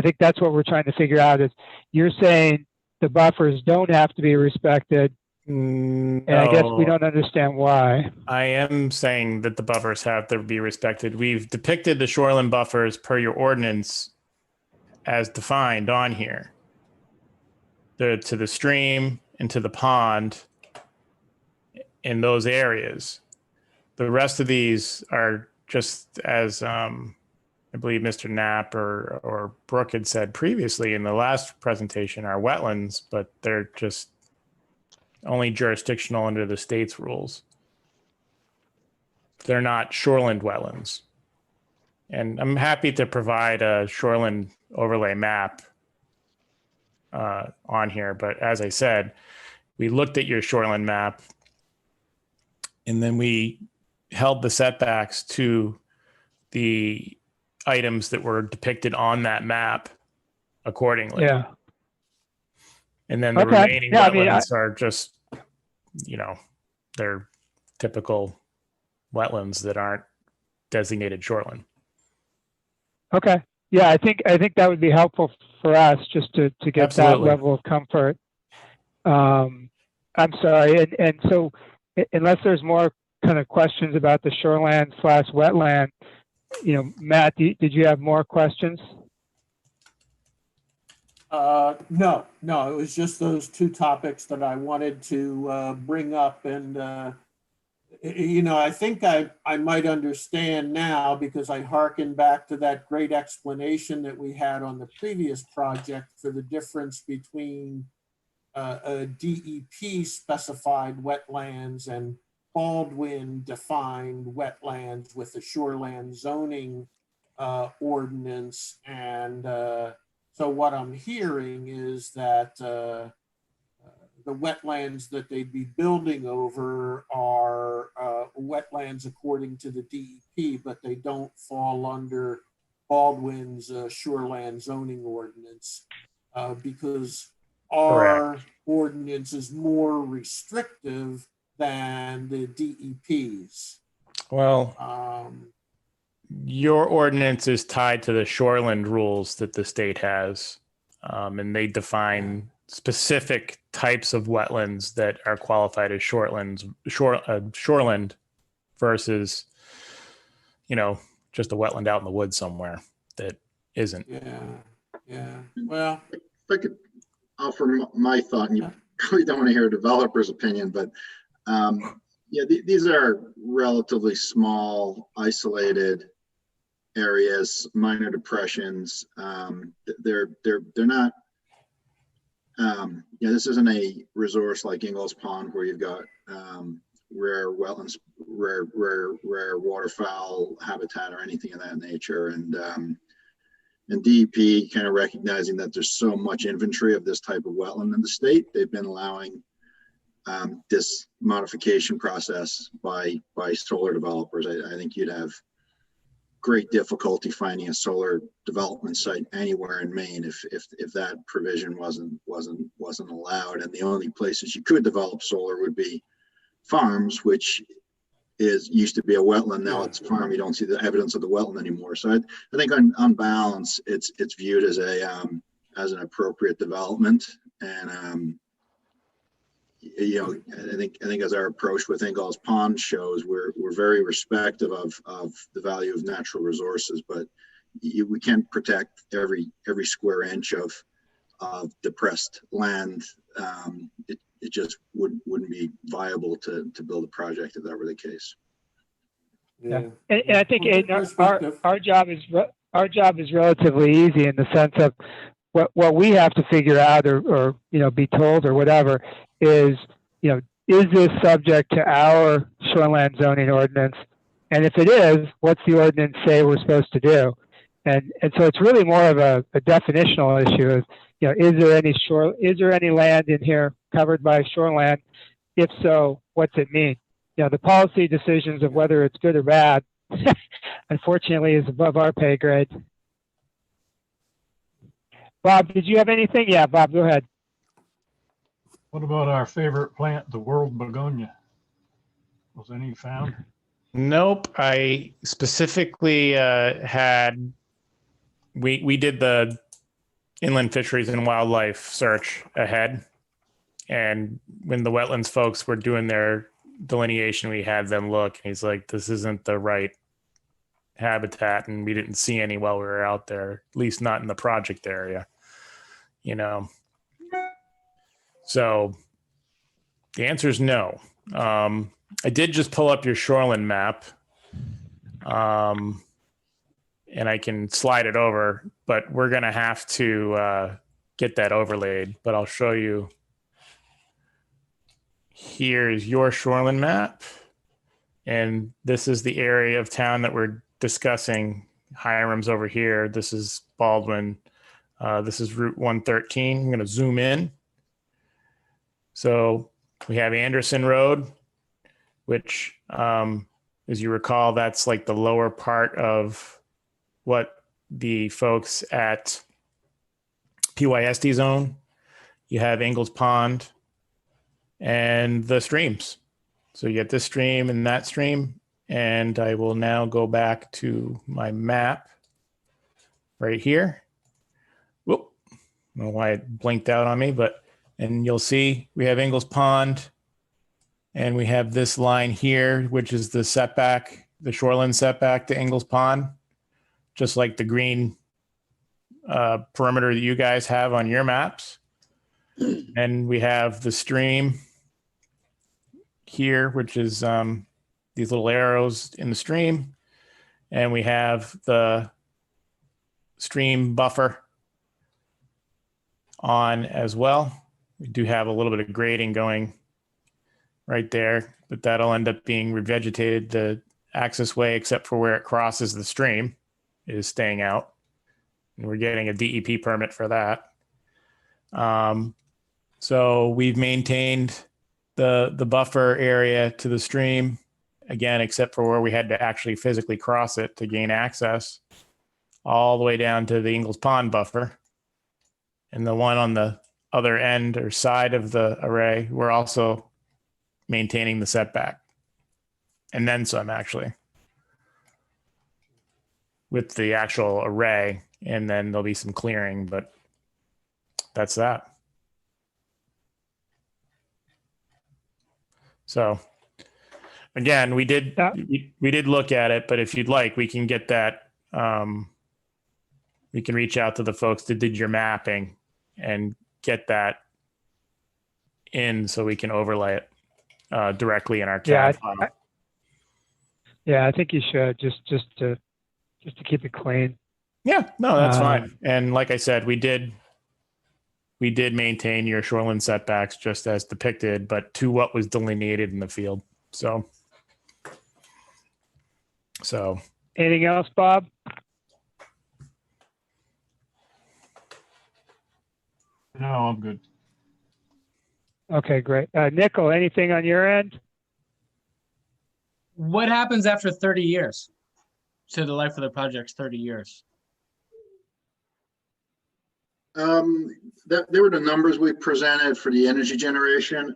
think that's what we're trying to figure out is you're saying the buffers don't have to be respected. And I guess we don't understand why. I am saying that the buffers have to be respected. We've depicted the shoreline buffers per your ordinance as defined on here. To the stream and to the pond in those areas. The rest of these are just as I believe Mr. Knapp or Brooke had said previously in the last presentation, are wetlands, but they're just only jurisdictional under the state's rules. They're not shoreland wetlands. And I'm happy to provide a shoreland overlay map on here. But as I said, we looked at your shoreland map and then we held the setbacks to the items that were depicted on that map accordingly. Yeah. And then the Okay. remaining Yeah, I mean, wetlands are just, they're typical wetlands that aren't designated shoreline. Okay. Yeah, I think that would be helpful for us just to get Absolutely. that level of comfort. I'm sorry, and so unless there's more kind of questions about the shoreland/wetland, Matt, did you have more questions? No, it was just those two topics that I wanted to bring up. And, I think I might understand now because I hearken back to that great explanation that we had on the previous project for the difference between a DEP specified wetlands and Baldwin defined wetlands with the shoreland zoning ordinance. And so what I'm hearing is that the wetlands that they'd be building over are wetlands according to the DEP, but they don't fall under Baldwin's shoreland zoning ordinance because our ordinance is more restrictive than the DEP's. Well, your ordinance is tied to the shoreland rules that the state has, and they define specific types of wetlands that are qualified as shoreland versus, just a wetland out in the woods somewhere that isn't. Yeah. Well, If I could offer my thought, and you probably don't want to hear a developer's opinion, but these are relatively small, isolated areas, minor depressions. They're not. This isn't a resource like Ingalls Pond where you've got rare wetlands, rare waterfowl habitat or anything of that nature. And DEP kind of recognizing that there's so much inventory of this type of wetland in the state, they've been allowing this modification process by solar developers. I think you'd have great difficulty finding a solar development site anywhere in Maine if that provision wasn't allowed. And the only places you could develop solar would be farms, which used to be a wetland. Now it's a farm. You don't see the evidence of the wetland anymore. So I think on balance, it's viewed as an appropriate development. And I think as our approach with Ingalls Pond shows, we're very respectful of the value of natural resources, but we can't protect every square inch of depressed land. It just wouldn't be viable to build a project if that were the case. Yeah. And I think our job is relatively easy in the sense of what we have to figure out or be told or whatever is this subject to our shoreland zoning ordinance? And if it is, what's the ordinance say we're supposed to do? And so it's really more of a definitional issue of, is there any land in here covered by shoreland? If so, what's it mean? The policy decisions of whether it's good or bad, unfortunately, is above our pay grade. Bob, did you have anything? Yeah, Bob, go ahead. What about our favorite plant, the world begonia? Was any found? Nope. I specifically we did the inland fisheries and wildlife search ahead. And when the wetlands folks were doing their delineation, we had them look, and he's like, this isn't the right habitat. And we didn't see any while we were out there, at least not in the project area, So the answer is no. I did just pull up your shoreline map, and I can slide it over, but we're going to have to get that overlaid. But I'll show you. Here's your shoreline map. And this is the area of town that we're discussing. Hiram's over here. This is Baldwin. This is Route 113. I'm going to zoom in. So we have Anderson Road, which As you recall, that's like the lower part of what the folks at PYSD zone. You have Ingalls Pond and the streams. So you get this stream and that stream. And I will now go back to my map right here. Whoop. I don't know why it blinked out on me, and you'll see we have Ingalls Pond and we have this line here, which is the setback, the shoreline setback to Ingalls Pond, just like the green perimeter that you guys have on your maps. And we have the stream here, which is these little arrows in the stream. And we have the stream buffer on as well. We do have a little bit of grading going right there, but that'll end up being revegetated. The access way, except for where it crosses the stream, is staying out. And we're getting a DEP permit for that. So we've maintained the buffer area to the stream, again, except for where we had to actually physically cross it to gain access, all the way down to the Ingalls Pond buffer. And the one on the other end or side of the array, we're also maintaining the setback. And then some, actually, with the actual array. And then there'll be some clearing, but that's that. So again, we did look at it, but if you'd like, we can get that. We can reach out to the folks that did your mapping and get that in so we can overlay it directly in our CAD file. I think you should just to keep it clean. Yeah, no, that's fine. And like I said, we did maintain your shoreline setbacks just as depicted, but to what was delineated in the field. So anything else, Bob? No, I'm good. Okay, great. Nickel, anything on your end? What happens after 30 years? So the life of the project's 30 years. There were the numbers we presented for the energy generation.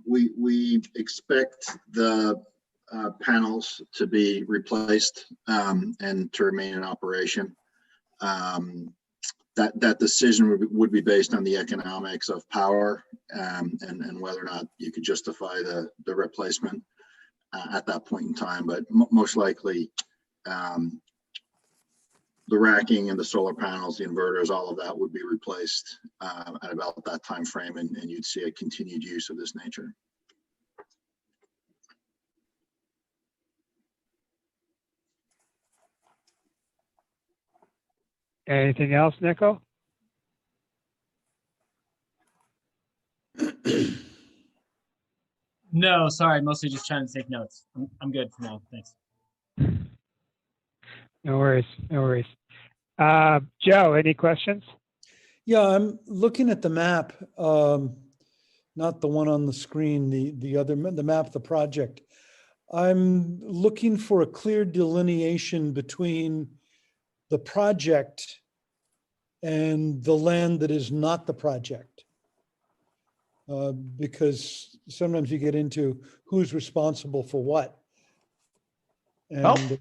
We expect the panels to be replaced and to remain in operation. That decision would be based on the economics of power and whether or not you could justify the replacement at that point in time. But most likely, the racking and the solar panels, the inverters, all of that would be replaced at about that time frame, and you'd see a continued use of this nature. Anything else, Nickel? No, sorry, mostly just trying to take notes. I'm good for now. Thanks. No worries. Joe, any questions? Yeah, I'm looking at the map, not the one on the screen, the map of the project. I'm looking for a clear delineation between the project and the land that is not the project. Because sometimes you get into who's responsible for what. And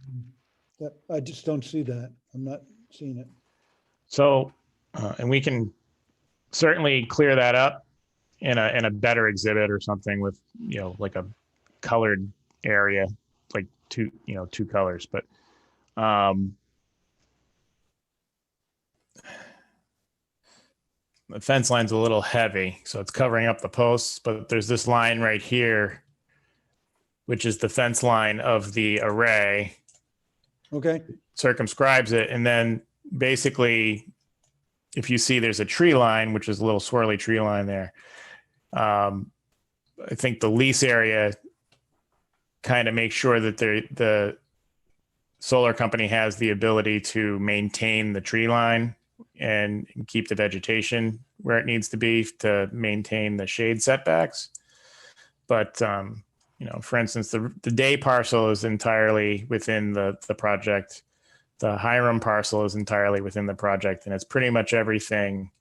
I just don't see that. I'm not seeing it. So, and we can certainly clear that up in a better exhibit or something with, like a colored area, like two colors, but the fence line's a little heavy, so it's covering up the posts, but there's this line right here, which is the fence line of the array. Okay. Circumscribes it. And then basically, if you see there's a tree line, which is a little swirly tree line there, I think the lease area kind of makes sure that the solar company has the ability to maintain the tree line and keep the vegetation where it needs to be to maintain the shade setbacks. But, for instance, the day parcel is entirely within the project. The Hiram parcel is entirely within the project, and it's pretty much everything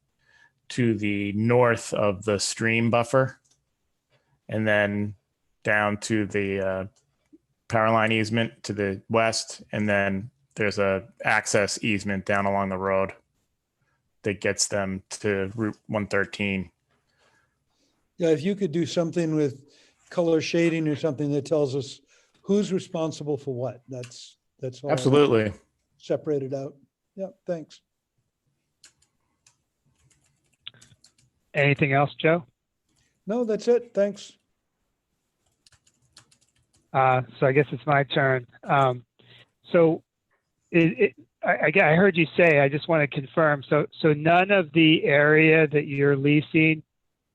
to the north of the stream buffer, and then down to the power line easement to the west, and then there's a access easement down along the road that gets them to Route 113. Yeah, if you could do something with color shading or something that tells us who's responsible for what, that's all. Absolutely. Separated out. Yeah, thanks. Anything else, Joe? No, that's it. Thanks. So I guess it's my turn. So I heard you say, I just want to confirm. So none of the area that you're leasing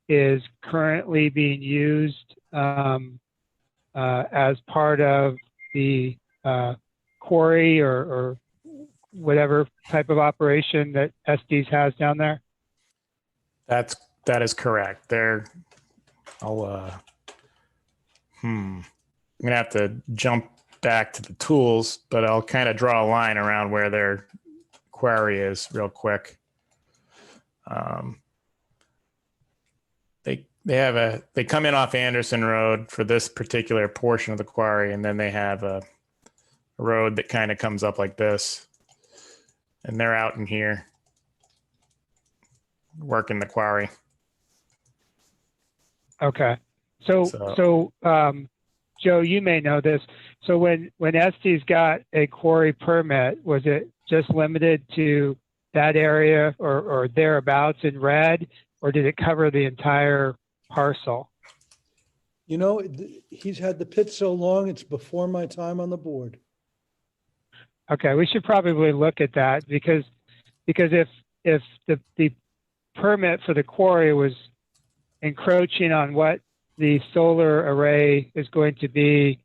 is currently being used as part of the quarry or whatever type of operation that Estes has down there? That is correct. I'm gonna have to jump back to the tools, but I'll kind of draw a line around where their quarry is real quick. They come in off Anderson Road for this particular portion of the quarry, and then they have a road that kind of comes up like this, and they're out in here working the quarry. Okay. So Joe, you may know this. So when Estes got a quarry permit, was it just limited to that area or thereabouts in red, or did it cover the entire parcel? He's had the pit so long, it's before my time on the board. Okay, we should probably look at that because if the permit for the quarry was encroaching on what the solar array is going to be,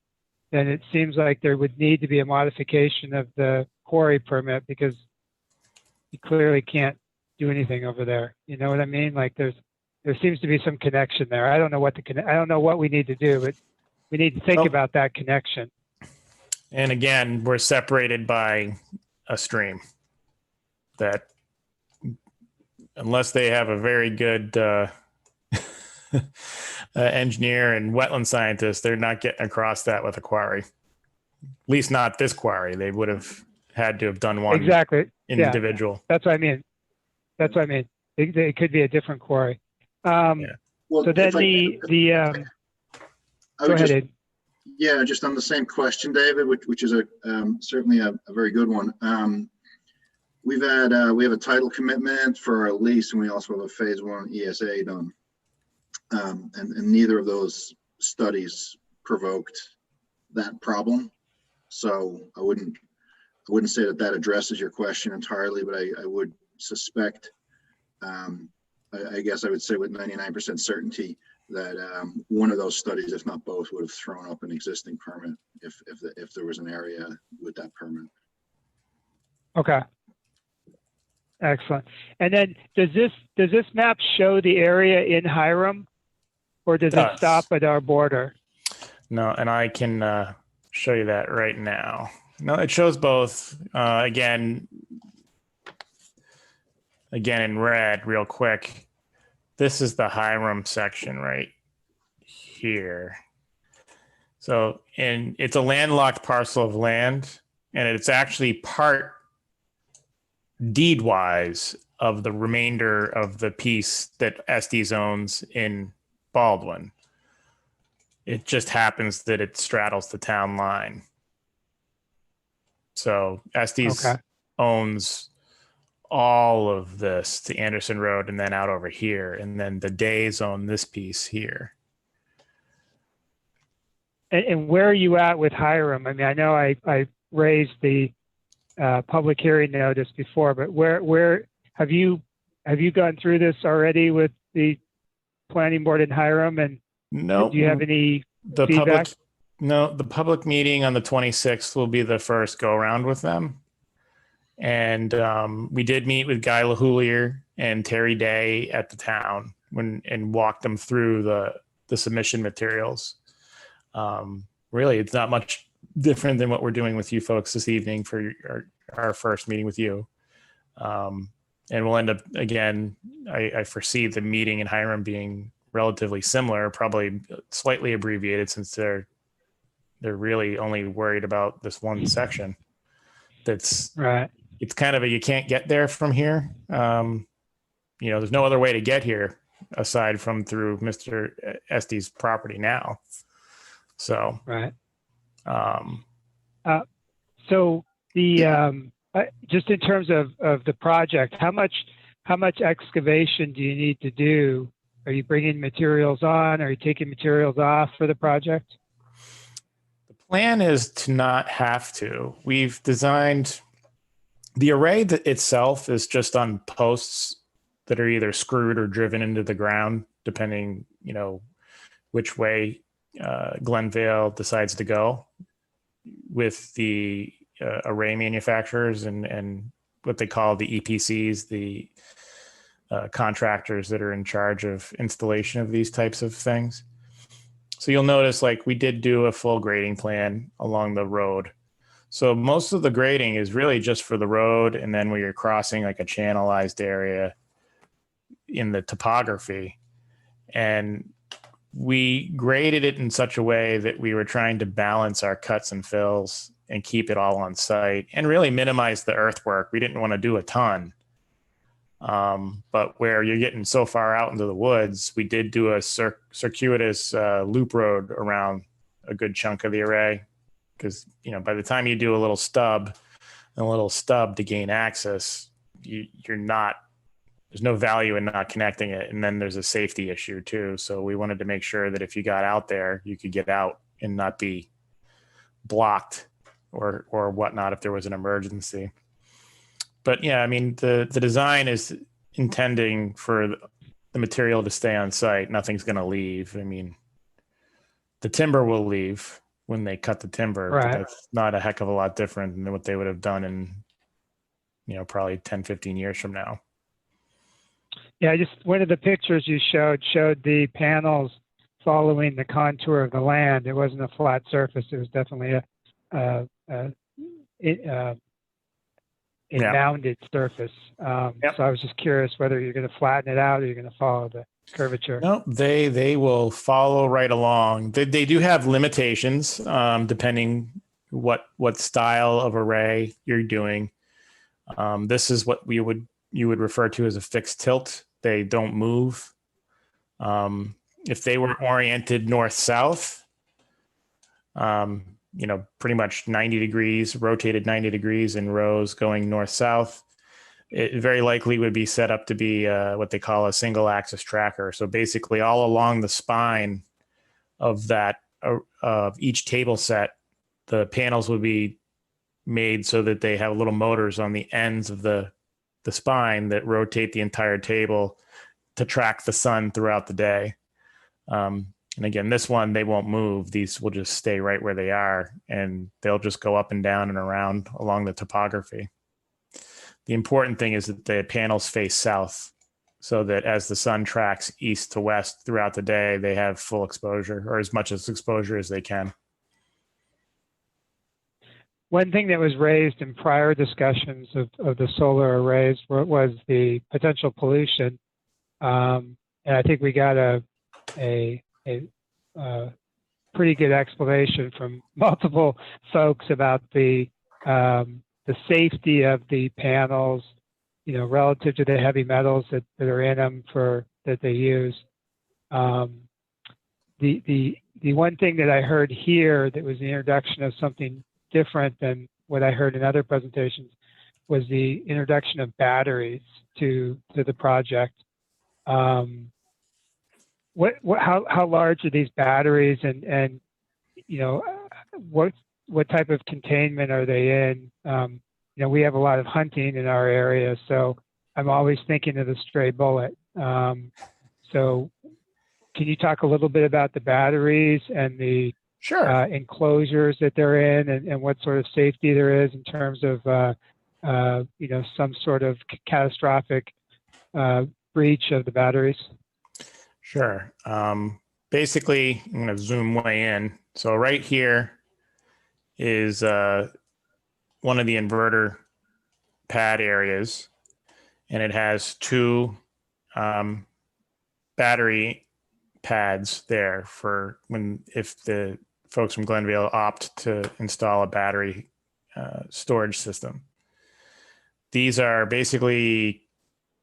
then it seems like there would need to be a modification of the quarry permit because you clearly can't do anything over there. You know what I mean? Like there seems to be some connection there. I don't know what we need to do, but we need to think about that connection. And again, we're separated by a stream that, unless they have a very good engineer and wetland scientist, they're not getting across that with a quarry. At least not this quarry. They would have had to have done one exactly individual. Yeah. That's what I mean. It could be a different quarry. Well, so then go ahead, Ed. Yeah, just on the same question, David, which is certainly a very good one. We have a title commitment for our lease, and we also have a phase 1 ESA done. And neither of those studies provoked that problem. So I wouldn't say that addresses your question entirely, but I would suspect, I guess I would say with 99% certainty that one of those studies, if not both, would have thrown up an existing permit if there was an area with that permit. Okay. Excellent. And then does this map show the area in Hiram, or does it stop at our border? No, and I can show you that right now. No, it shows both. Again in red, real quick. This is the Hiram section right here. So, and it's a landlocked parcel of land, and it's actually part deed-wise of the remainder of the piece that Estes owns in Baldwin. It just happens that it straddles the town line. So Estes owns all of this to Anderson Road and then out over here, and then the Days own this piece here. And where are you at with Hiram? I mean, I know I raised the public hearing notice before, but where have you gone through this already with the planning board in Hiram? And no, do you have any feedback? The public meeting on the 26th will be the first go around with them. And we did meet with Guy LaHoulier and Terry Day at the town and walked them through the submission materials. Really, it's not much different than what we're doing with you folks this evening for our first meeting with you. And we'll end up, again, I foresee the meeting in Hiram being relatively similar, probably slightly abbreviated, since they're really only worried about this one section. That's Right. It's kind of a, you can't get there from here. There's no other way to get here aside from through Mr. Estes' property now. So, Right. um, So the just in terms of the project, how much excavation do you need to do? Are you bringing materials on? Are you taking materials off for the project? the plan is to not have to. We've designed the array that itself is just on posts that are either screwed or driven into the ground, depending, which way Glenvale decides to go with the array manufacturers and what they call the EPCs, the contractors that are in charge of installation of these types of things. So you'll notice, like, we did do a full grading plan along the road. So most of the grading is really just for the road, and then where you're crossing like a channelized area in the topography. And we graded it in such a way that we were trying to balance our cuts and fills and keep it all on site and really minimize the earthwork. We didn't want to do a ton. But where you're getting so far out into the woods, we did do a circuitous loop road around a good chunk of the array. Because, by the time you do a little stub to gain access, there's no value in not connecting it. And then there's a safety issue too. So we wanted to make sure that if you got out there, you could get out and not be blocked or whatnot if there was an emergency. But yeah, I mean, the design is intending for the material to stay on site. Nothing's going to leave. I mean, the timber will leave when they cut the timber, Right. but that's not a heck of a lot different than what they would have done in, probably 10, 15 years from now. Yeah, just one of the pictures you showed the panels following the contour of the land. It wasn't a flat surface. It was definitely a mounded surface. Yep. So I was just curious whether you're going to flatten it out or you're going to follow the curvature. No, they will follow right along. They do have limitations depending what style of array you're doing. This is what you would refer to as a fixed tilt. They don't move. If they were oriented north-south, pretty much 90 degrees, rotated 90 degrees in rows going north-south, it very likely would be set up to be what they call a single axis tracker. So basically all along the spine of of each table set, the panels would be made so that they have little motors on the ends of the spine that rotate the entire table to track the sun throughout the day. And again, this one, they won't move. These will just stay right where they are, and they'll just go up and down and around along the topography. The important thing is that the panels face south so that as the sun tracks east to west throughout the day, they have full exposure, or as much exposure as they can. One thing that was raised in prior discussions of the solar arrays was the potential pollution. And I think we got a pretty good explanation from multiple folks about the safety of the panels, relative to the heavy metals that are in them that they use. The one thing that I heard here that was the introduction of something different than what I heard in other presentations was the introduction of batteries to the project. How large are these batteries, and what type of containment are they in? We have a lot of hunting in our area, so I'm always thinking of the stray bullet. So can you talk a little bit about the batteries and the Sure. enclosures that they're in, and what sort of safety there is in terms of some sort of catastrophic breach of the batteries? Sure. basically, I'm going to zoom way in. So right here is one of the inverter pad areas, and it has two battery pads there for if the folks from Glenvale opt to install a battery storage system. These are basically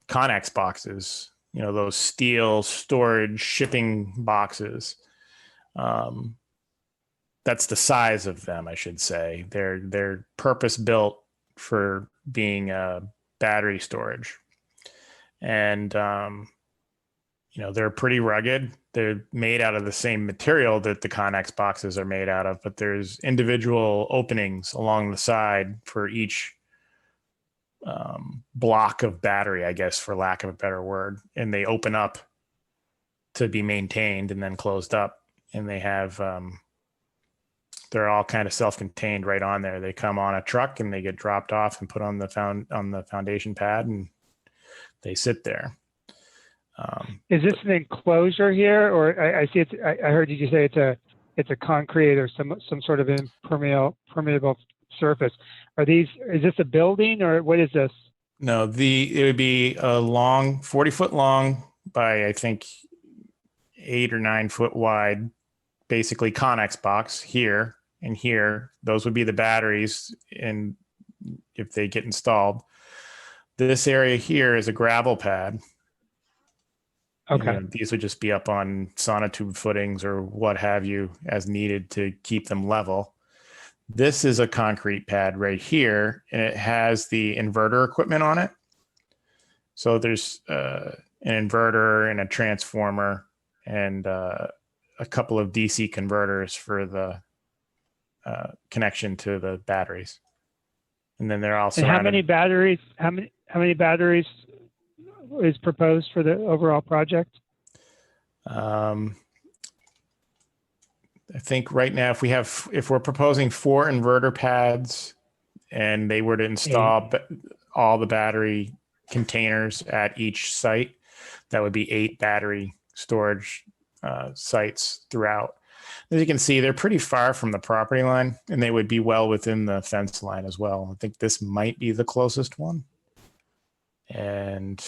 Connex boxes, you know, those steel storage shipping boxes. That's the size of them, I should say. They're purpose built for being battery storage, and you know, they're pretty rugged. They're made out of the same material that the Connex boxes are made out of, but there's individual openings along the side for each block of battery, I guess, for lack of a better word. And they open up to be maintained and then closed up. And they have, they're all kind of self-contained right on there. They come on a truck and they get dropped off and put on the foundation pad, and they sit there. Is this an enclosure here, or I see it's? I heard you say it's a concrete or some sort of permeable surface. Are these? Is this a building, or what is this? No, it would be a long, 40-foot long by, I think, 8 or 9 foot wide, basically Connex box here and here. Those would be the batteries, and if they get installed. This area here is a gravel pad. Okay. You know, these would just be up on sonotube footings or what have you as needed to keep them level. This is a concrete pad right here, and it has the inverter equipment on it. So there's an inverter and a transformer and a couple of DC converters for the connection to the batteries. And then they're also. And how many batteries? How many batteries is proposed for the overall project? I think right now, if we're proposing 4 inverter pads and they were to install all the battery containers at each site, that would be 8 battery storage sites throughout. As you can see, they're pretty far from the property line, and they would be well within the fence line as well. I think this might be the closest one. And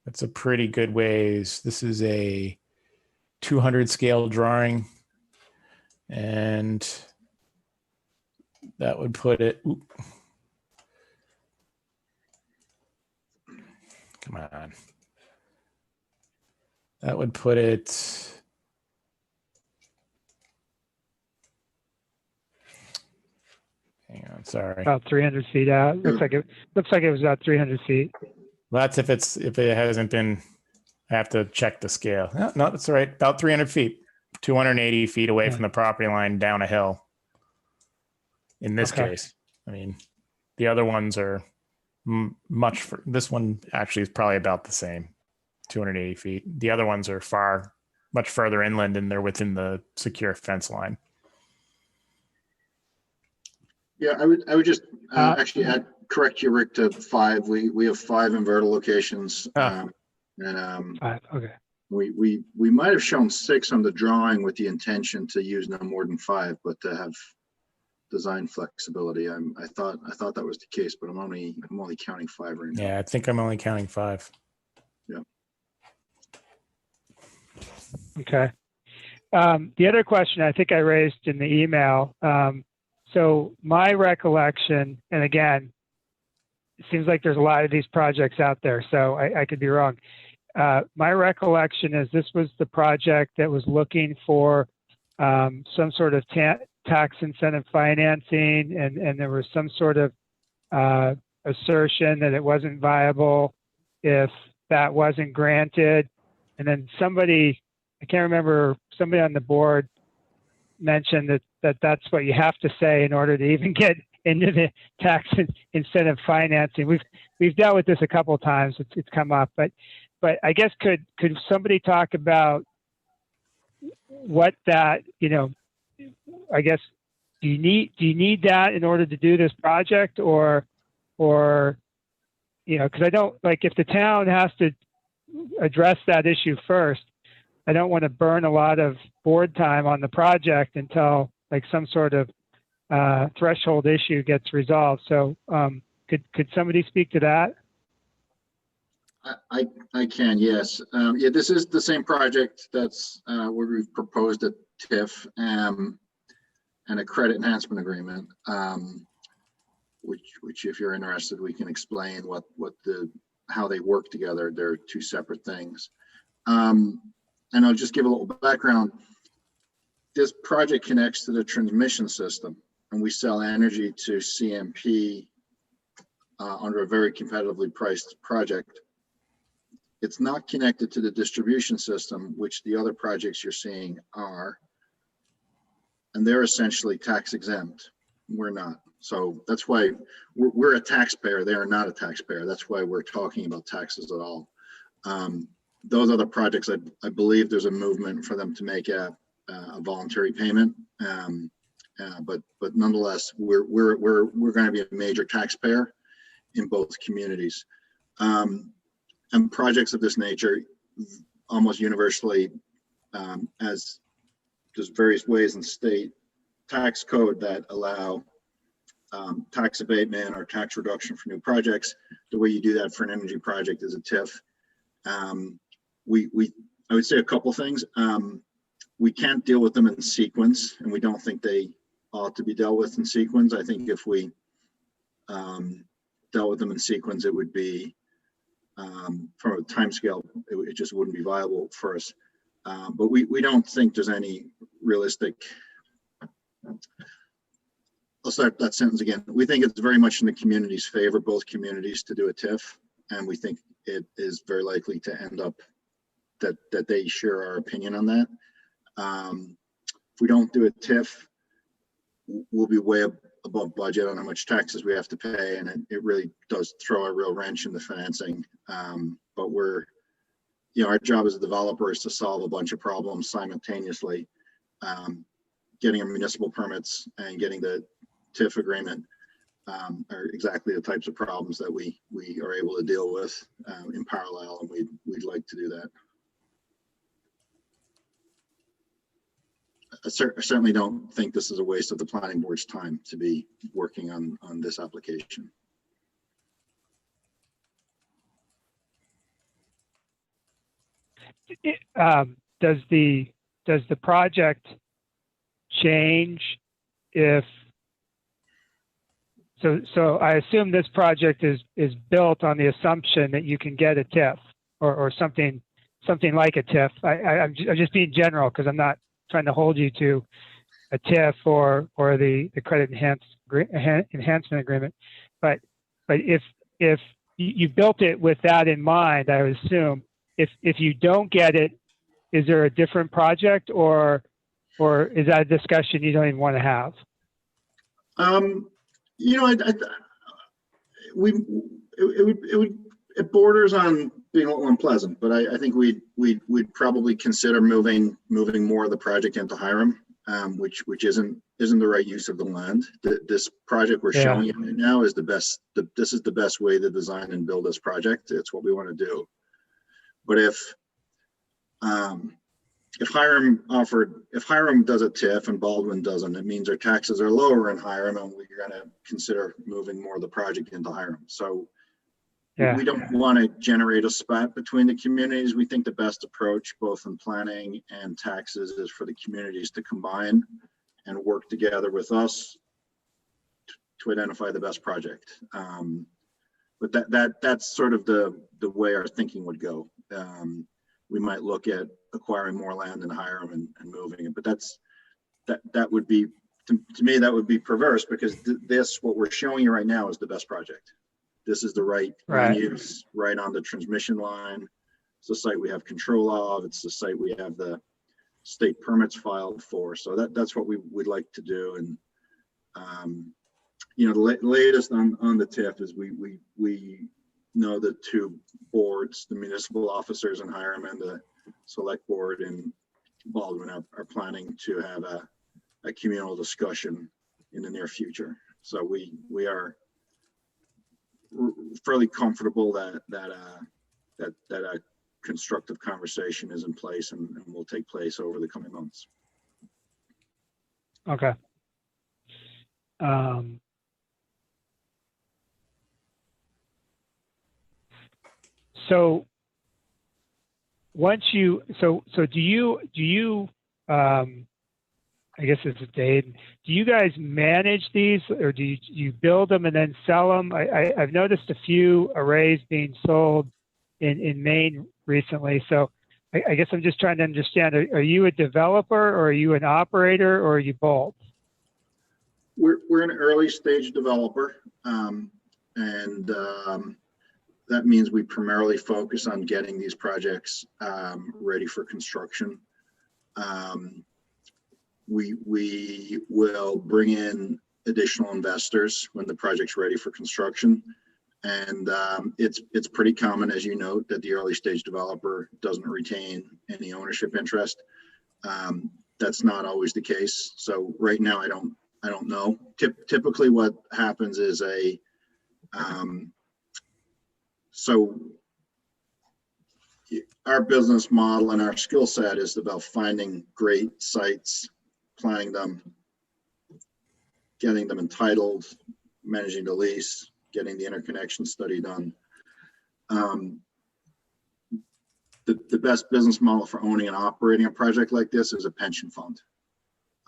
it's a pretty good ways. This is a 200 scale drawing, and that would put it. Come on. That would put it. Hang on, sorry. About 300 feet out. Looks like it was about 300 feet. Well, that's if it hasn't been. I have to check the scale. No, that's all right. About 300 feet, 280 feet away from the property line down a hill. In this case, I mean, the other ones are much. This one actually is probably about the same, 280 feet. The other ones are much further inland, and they're within the secure fence line. Yeah, I would just actually correct you, Rick, to 5. We have 5 inverter locations. Five, okay. We might have shown 6 on the drawing with the intention to use no more than 5, but to have design flexibility. I thought that was the case, but I'm only counting 5 right now. Yeah, I think I'm only counting 5. Yeah. Okay. The other question I think I raised in the email. So my recollection, and again, it seems like there's a lot of these projects out there, so I could be wrong. My recollection is this was the project that was looking for some sort of tax incentive financing, and there was some sort of assertion that it wasn't viable if that wasn't granted. And then somebody, I can't remember, somebody on the board mentioned that that's what you have to say in order to even get into the tax incentive financing. We've dealt with this a couple of times. It's come up, but I guess could somebody talk about what that, I guess, do you need that in order to do this project, or because I don't, like, if the town has to address that issue first, I don't want to burn a lot of board time on the project until like some sort of threshold issue gets resolved. So could somebody speak to that? I can, yes. Yeah, this is the same project that's where we've proposed a TIF and a credit enhancement agreement, which if you're interested, we can explain how they work together. They're two separate things. And I'll just give a little background. This project connects to the transmission system, and we sell energy to CMP under a very competitively priced project. It's not connected to the distribution system, which the other projects you're seeing are, and they're essentially tax exempt. We're not. So that's why we're a taxpayer. They are not a taxpayer. That's why we're talking about taxes at all. Those other projects, I believe there's a movement for them to make a voluntary payment, but nonetheless, we're going to be a major taxpayer in both communities. And projects of this nature, almost universally, as there's various ways in state tax code that allow tax abatement or tax reduction for new projects. The way you do that for an energy project is a TIF. I would say a couple things. We can't deal with them in sequence, and we don't think they ought to be dealt with in sequence. I think if we dealt with them in sequence, it would be from a timescale, it just wouldn't be viable for us. But we don't think there's any realistic. I'll start that sentence again. We think it's very much in the community's favor, both communities, to do a TIF, and we think it is very likely to end up that they share our opinion on that. If we don't do a TIF, we'll be way above budget on how much taxes we have to pay, and it really does throw a real wrench in the financing. But our job as a developer is to solve a bunch of problems simultaneously. Getting our municipal permits and getting the TIF agreement are exactly the types of problems that we are able to deal with in parallel, and we'd like to do that. I certainly don't think this is a waste of the planning board's time to be working on this application. Does the project change if? So I assume this project is built on the assumption that you can get a TIF or something like a TIF. I'm just being general because I'm not trying to hold you to a TIF or the credit enhancement agreement, but if you built it with that in mind, I would assume if you don't get it, is there a different project or is that a discussion you don't even want to have? It borders on being a little unpleasant, but I think we'd probably consider moving more of the project into Hiram, which isn't the right use of the land. This project we're showing you right now is this is the best way to design and build this project. It's what we want to do. But if Hiram does a TIF and Baldwin doesn't, it means our taxes are lower in Hiram, and we're going to consider moving more of the project into Hiram. So we don't want to generate a spat between the communities. We think the best approach, both in planning and taxes, is for the communities to combine and work together with us to identify the best project. But that's sort of the way our thinking would go. We might look at acquiring more land in Hiram and moving it, but that would be, to me, that would be perverse, because what we're showing you right now is the best project. This is the right use, right on the transmission line. It's the site we have control of. It's the site we have the state permits filed for. So that's what we would like to do. And the latest on the TIF is we know the two boards, the municipal officers in Hiram and the select board in Baldwin, are planning to have a communal discussion in the near future. So we are fairly comfortable that a constructive conversation is in place and will take place over the coming months. Okay. So once you, so do you, I guess it's a Dave, do you guys manage these, or do you build them and then sell them? I've noticed a few arrays being sold in Maine recently. So I guess I'm just trying to understand, are you a developer, or are you an operator, or are you both? We're an early stage developer, that means we primarily focus on getting these projects ready for construction. We will bring in additional investors when the project's ready for construction. And it's pretty common, as you note, that the early stage developer doesn't retain any ownership interest. That's not always the case. So right now, I don't know. Typically what happens is so our business model and our skill set is about finding great sites, planning them, getting them entitled, managing the lease, getting the interconnection study done. The best business model for owning and operating a project like this is a pension fund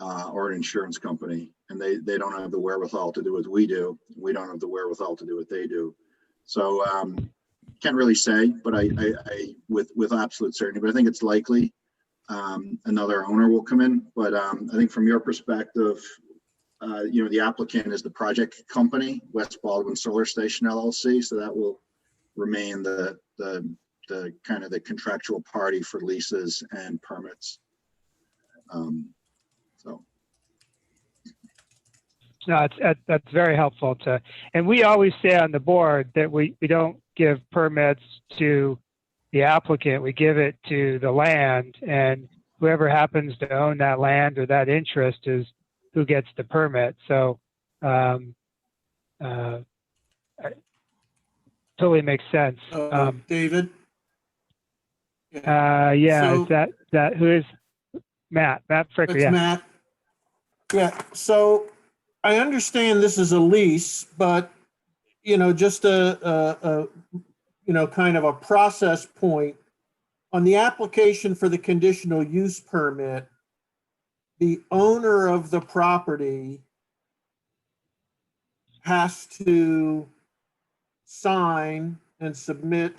or an insurance company, and they don't have the wherewithal to do what we do. We don't have the wherewithal to do what they do. So can't really say, but I with absolute certainty, but I think it's likely another owner will come in. But I think from your perspective, the applicant is the project company, West Baldwin Solar Station LLC. So that will remain the kind of the contractual party for leases and permits. No, that's very helpful and we always say on the board that we don't give permits to the applicant, we give it to the land, and whoever happens to own that land or that interest is who gets the permit. So totally makes sense. David? Yeah, So- is that who is Matt Fricker? It's Yeah. Matt. Yeah, so I understand this is a lease, but, just a kind of a process point. On the application for the conditional use permit, the owner of the property has to sign and submit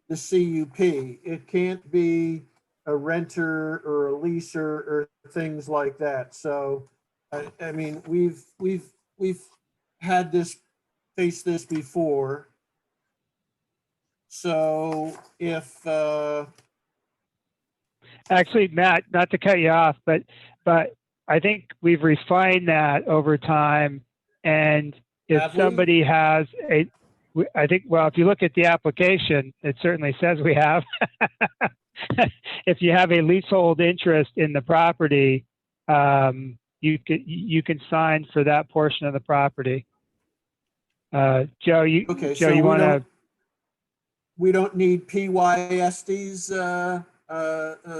the CUP. It can't be a renter or a leaser or things like that. So, I mean, we've had faced this before. So if Actually, Matt, not to cut you off, but I think we've refined that over time. And if Have we? somebody has I think, well, if you look at the application, it certainly says we have. If you have a leasehold interest in the property, you can sign for that portion of the property. Joe, Okay, Joe, so you want to? we don't need PYSD's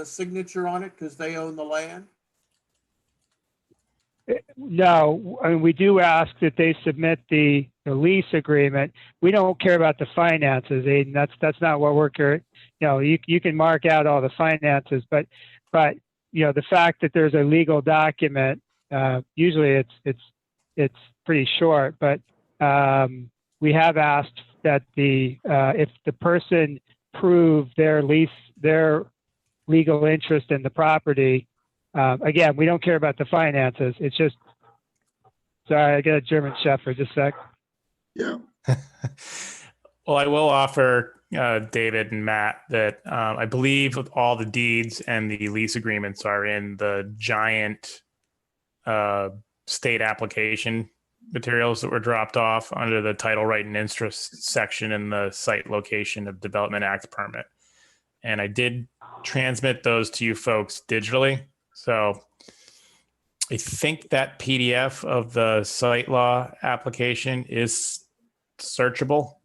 signature on it because they own the land? No, I mean, we do ask that they submit the lease agreement. We don't care about the finances, Aiden. That's not what we're caring. You can mark out all the finances, but the fact that there's a legal document, usually it's pretty short, but we have asked that if the person proved their legal interest in the property. Again, we don't care about the finances. It's just, sorry, I got a German Shepherd, just a sec. Yeah. Well, I will offer David and Matt that I believe all the deeds and the lease agreements are in the giant state application materials that were dropped off under the title right and interest section in the site location of Development Act permit. And I did transmit those to you folks digitally. So I think that PDF of the site law application is searchable.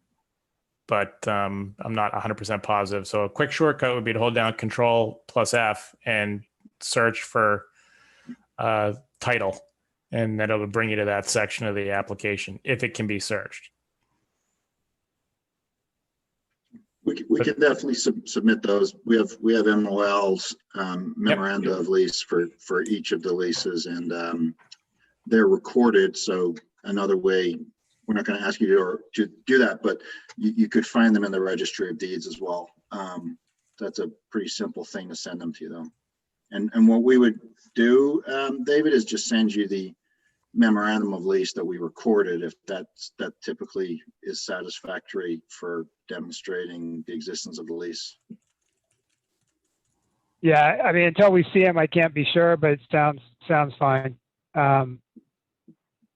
but I'm not 100% positive. So a quick shortcut would be to hold down Control plus F and search for title, and then it'll bring you to that section of the application if it can be searched. We can definitely submit those. We have MOLs, memoranda of lease for each of the leases, and they're recorded. So another way, we're not going to ask you to do that, but you could find them in the registry of deeds as well. That's a pretty simple thing to send them to them. And what we would do, David, is just send you the memorandum of lease that we recorded, if that typically is satisfactory for demonstrating the existence of the lease. Yeah, I mean, until we see them, I can't be sure, but it sounds fine. You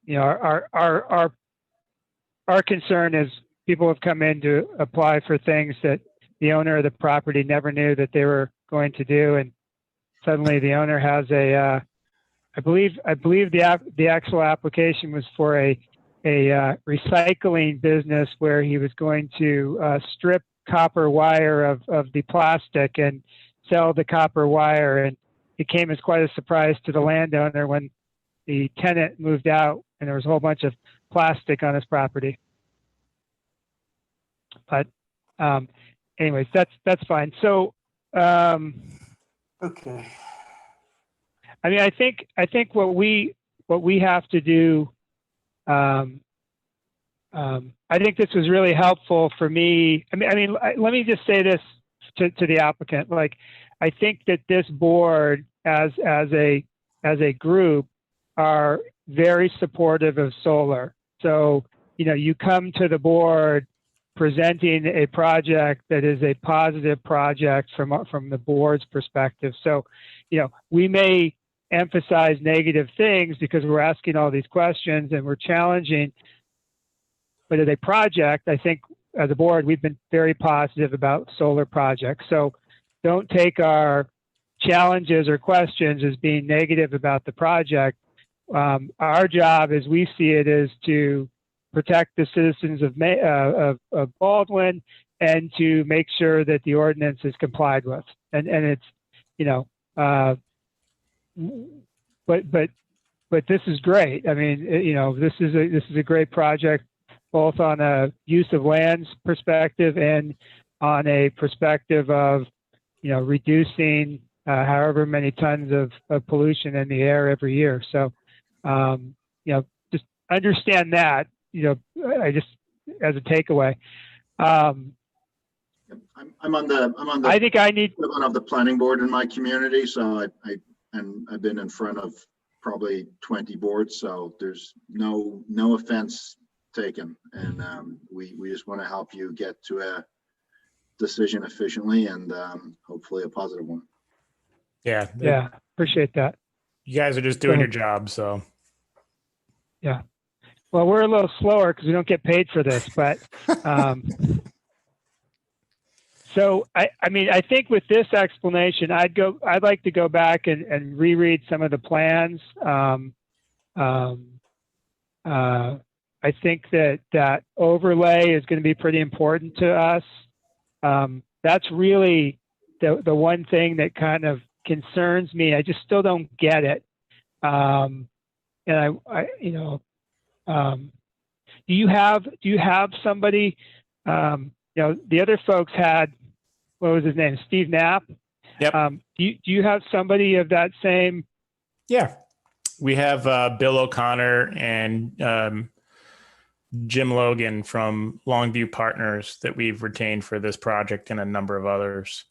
know, our concern is people have come in to apply for things that the owner of the property never knew that they were going to do, and suddenly the owner has a I believe the actual application was for a recycling business where he was going to strip copper wire of the plastic and sell the copper wire. And it came as quite a surprise to the landowner when the tenant moved out and there was a whole bunch of plastic on his property. But anyways, that's fine. So Okay. I mean, I think what we have to do. I think this was really helpful for me. I mean, let me just say this to the applicant. Like, I think that this board, as a group, are very supportive of solar. So, you know, you come to the board presenting a project that is a positive project from the board's perspective. So, you know, we may emphasize negative things because we're asking all these questions and we're challenging, but as a project, I think as a board, we've been very positive about solar projects. So don't take our challenges or questions as being negative about the project. Our job, as we see it, is to protect the citizens of Baldwin and to make sure that the ordinance is complied with. And it's, you know, but this is great. I mean, you know, this is a great project, both on a use of lands perspective and on a perspective of, you know, reducing however many tons of pollution in the air every year. So, you know, just understand that, you know, I just, as a takeaway. I'm on the I think I need of the planning board in my community, so I've been in front of probably 20 boards, so there's no offense taken, and we just want to help you get to a decision efficiently and hopefully a positive one. Yeah. Yeah, appreciate that. You guys are just doing your job, so. Yeah. Well, we're a little slower because we don't get paid for this, but so I mean, I think with this explanation, I'd like to go back and reread some of the plans. I think that overlay is going to be pretty important to us. That's really the one thing that kind of concerns me. I just still don't get it. And I you know, do you have somebody, you know, the other folks had, what was his name? Steve Knapp. Yep. Do you have somebody of that same? Yeah, we have Bill O'Connor and Jim Logan from Longview Partners that we've retained for this project and a number of others.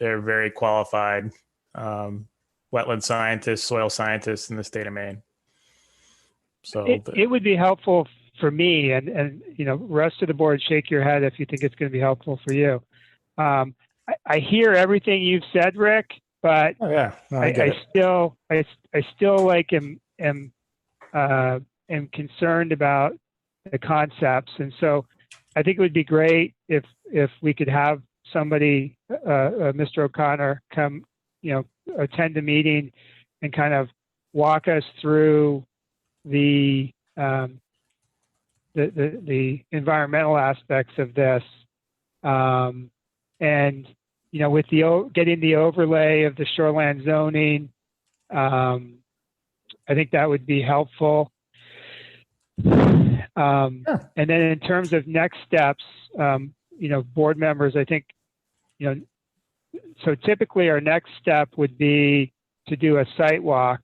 They're very qualified wetland scientists, soil scientists in the state of Maine. So it would be helpful for me, and you know, rest of the board, shake your head if you think it's going to be helpful for you. I hear everything you've said, Rick, but oh, yeah. No, I still like am concerned about the concepts, and so I think it would be great if we could have somebody, Mr. O'Connor, come, you know, attend the meeting and kind of walk us through the the environmental aspects of this. And, you know, with getting the overlay of the shoreland zoning, I think that would be helpful. Sure. And then in terms of next steps, you know, board members, I think, you know, so typically our next step would be to do a site walk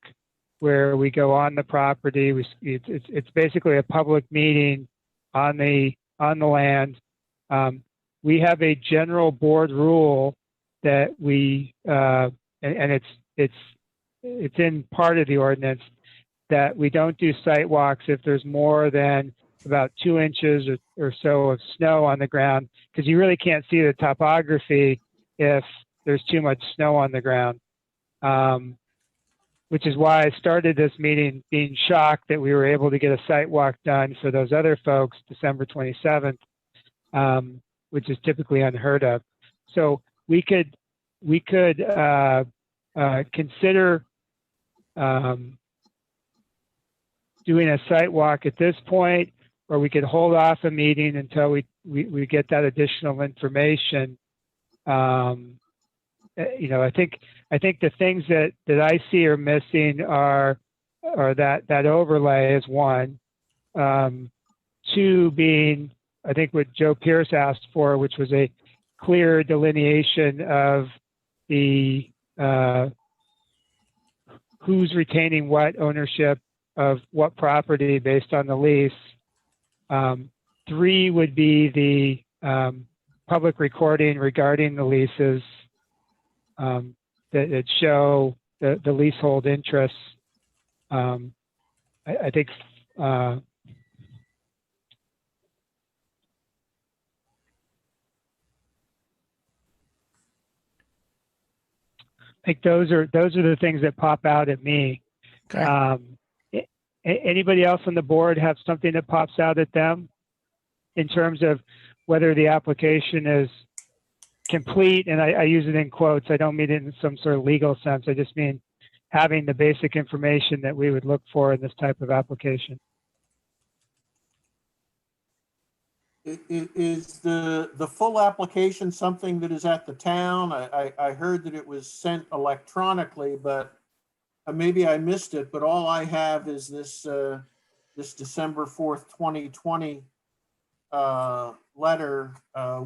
where we go on the property. It's basically a public meeting on the land. We have a general board rule that we, and it's in part of the ordinance, that we don't do site walks if there's more than about 2 inches or so of snow on the ground, because you really can't see the topography if there's too much snow on the ground. Which is why I started this meeting being shocked that we were able to get a site walk done for those other folks December 27th, which is typically unheard of. So we could consider doing a site walk at this point, or we could hold off a meeting until we get that additional information. You know, I think the things that I see are missing are that overlay is one. 2 being, I think what Joe Pierce asked for, which was a clear delineation of the who's retaining what ownership of what property based on the lease. 3 would be the public recording regarding the leases that show the leasehold interests. I think those are the things that pop out at me. Okay. Anybody else on the board have something that pops out at them in terms of whether the application is complete? And I use it in quotes. I don't mean it in some sort of legal sense. I just mean having the basic information that we would look for in this type of application. Is the full application something that is at the town? I heard that it was sent electronically, but maybe I missed it, but all I have is this December 4th, 2020 letter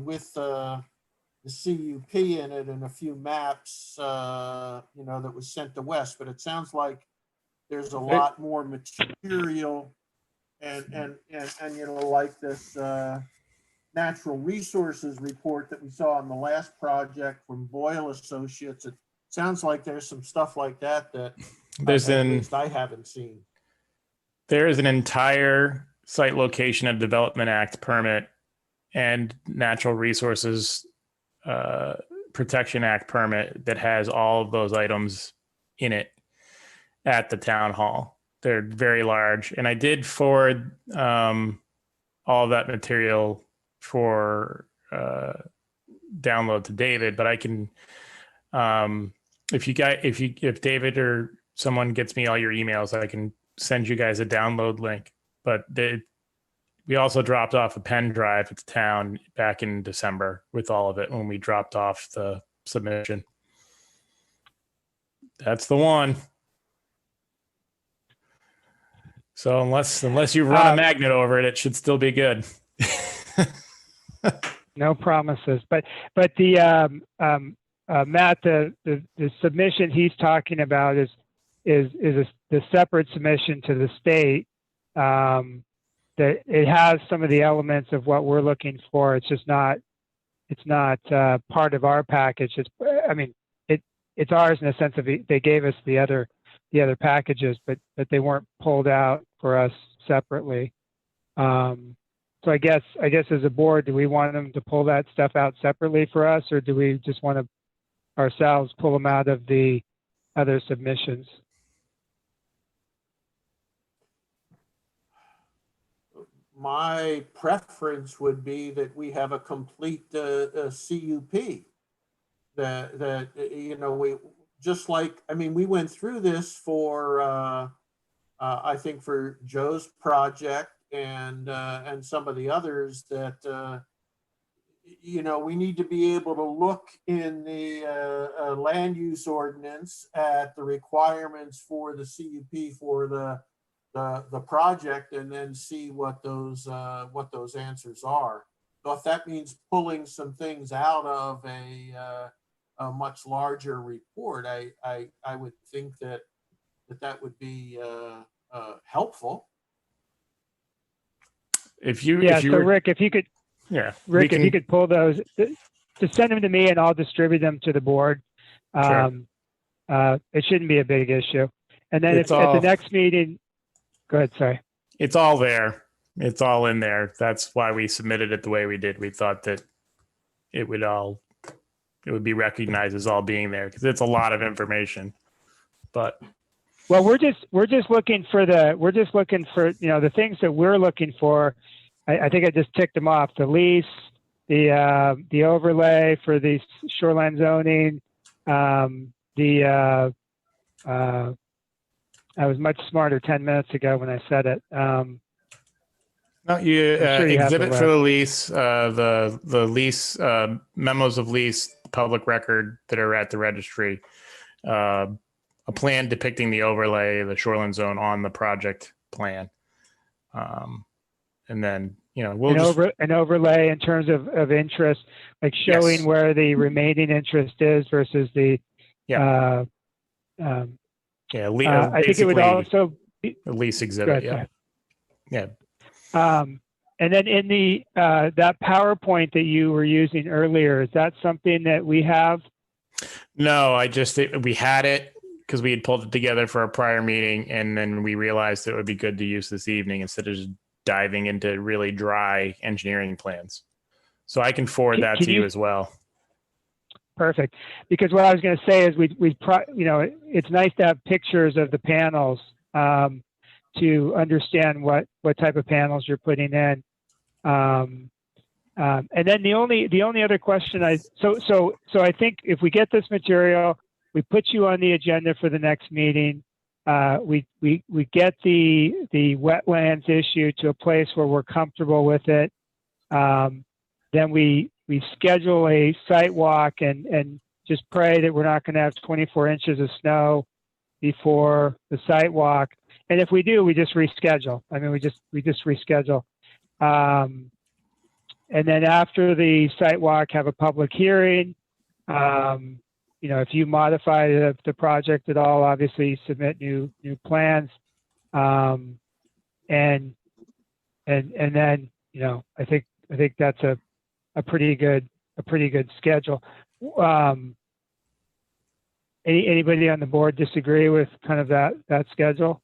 with the CUP in it and a few maps, you know, that was sent to Wes, but it sounds like there's a lot more material and you know, like this natural resources report that we saw on the last project from Boyle Associates. It sounds like there's some stuff like that at least I haven't seen. There is an entire Site Location and Development Act permit and Natural Resources Protection Act permit that has all of those items in it at the town hall. They're very large, and I did forward all of that material for download to David. But I can, if David or someone gets me all your emails, I can send you guys a download link. But we also dropped off a pen drive at the town back in December with all of it when we dropped off the submission. That's the one. So unless you run a magnet over it, it should still be good. No promises, but the Matt, the submission he's talking about is the separate submission to the state. That it has some of the elements of what we're looking for. It's just not. It's not part of our package. It's ours in the sense of they gave us the other packages, but they weren't pulled out for us separately. So I guess as a board, do we want them to pull that stuff out separately for us, or do we just want to ourselves pull them out of the other submissions? My preference would be that we have a complete CUP. That you know, we just like, I mean, we went through this for I think for Joe's project and some of the others that, we need to be able to look in the land use ordinance at the requirements for the CUP for the project, and then see what those answers are. So if that means pulling some things out of a much larger report, I would think that would be helpful. If you, Yeah, if you so were, Rick, if you could, yeah, Rick, if you could pull those, just send them to me and I'll distribute them to the board. Sure. It shouldn't be a big issue. And then It's if at all- the next meeting, go ahead, sorry. it's all there. It's all in there. That's why we submitted it the way we did. We thought that it would be recognized as all being there because it's a lot of information. But Well, we're just looking for the things that we're looking for. I think I just ticked them off: the lease, the overlay for the shoreline zoning. I was much smarter 10 minutes ago when I said it. no, you I'm sure you have the exhibit for list. the lease, the lease memos of lease, public record that are at the registry, a plan depicting the overlay, the shoreline zone on the project plan, and then we'll an overlay in terms of interest, like showing Yes. where the remaining interest is versus the. Yeah. I think it would also. a lease exhibit. Go ahead, Yeah. And then in the that PowerPoint that you were using earlier, is that something that we have? No, we had it because we had pulled it together for a prior meeting, and then we realized it would be good to use this evening instead of just diving into really dry engineering plans. So I can forward Can- that can to you you- as well. Perfect. Because what I was going to say is it's nice to have pictures of the panels to understand what type of panels you're putting in. And then the only other question so I think if we get this material, we put you on the agenda for the next meeting. We get the wetlands issue to a place where we're comfortable with it. Then we schedule a site walk and just pray that we're not going to have 24 inches of snow before the site walk. And if we do, we just reschedule. I mean, we just reschedule. And then after the site walk, have a public hearing. If you modify the project at all, obviously submit new plans. And then, I think that's a pretty good schedule. Anybody on the board disagree with kind of that schedule?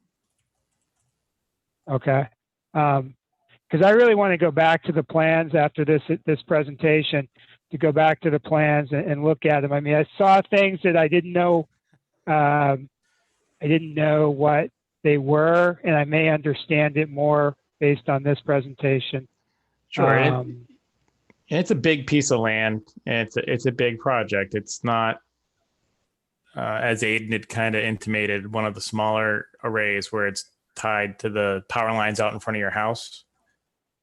Okay. Because I really want to go back to the plans after this presentation, to go back to the plans and look at them. I mean, I saw things that I didn't know. I didn't know what they were, and I may understand it more based on this presentation. Sure. And it's a big piece of land, and it's a big project. It's not, as Aiden had kind of intimated, one of the smaller arrays where it's tied to the power lines out in front of your house.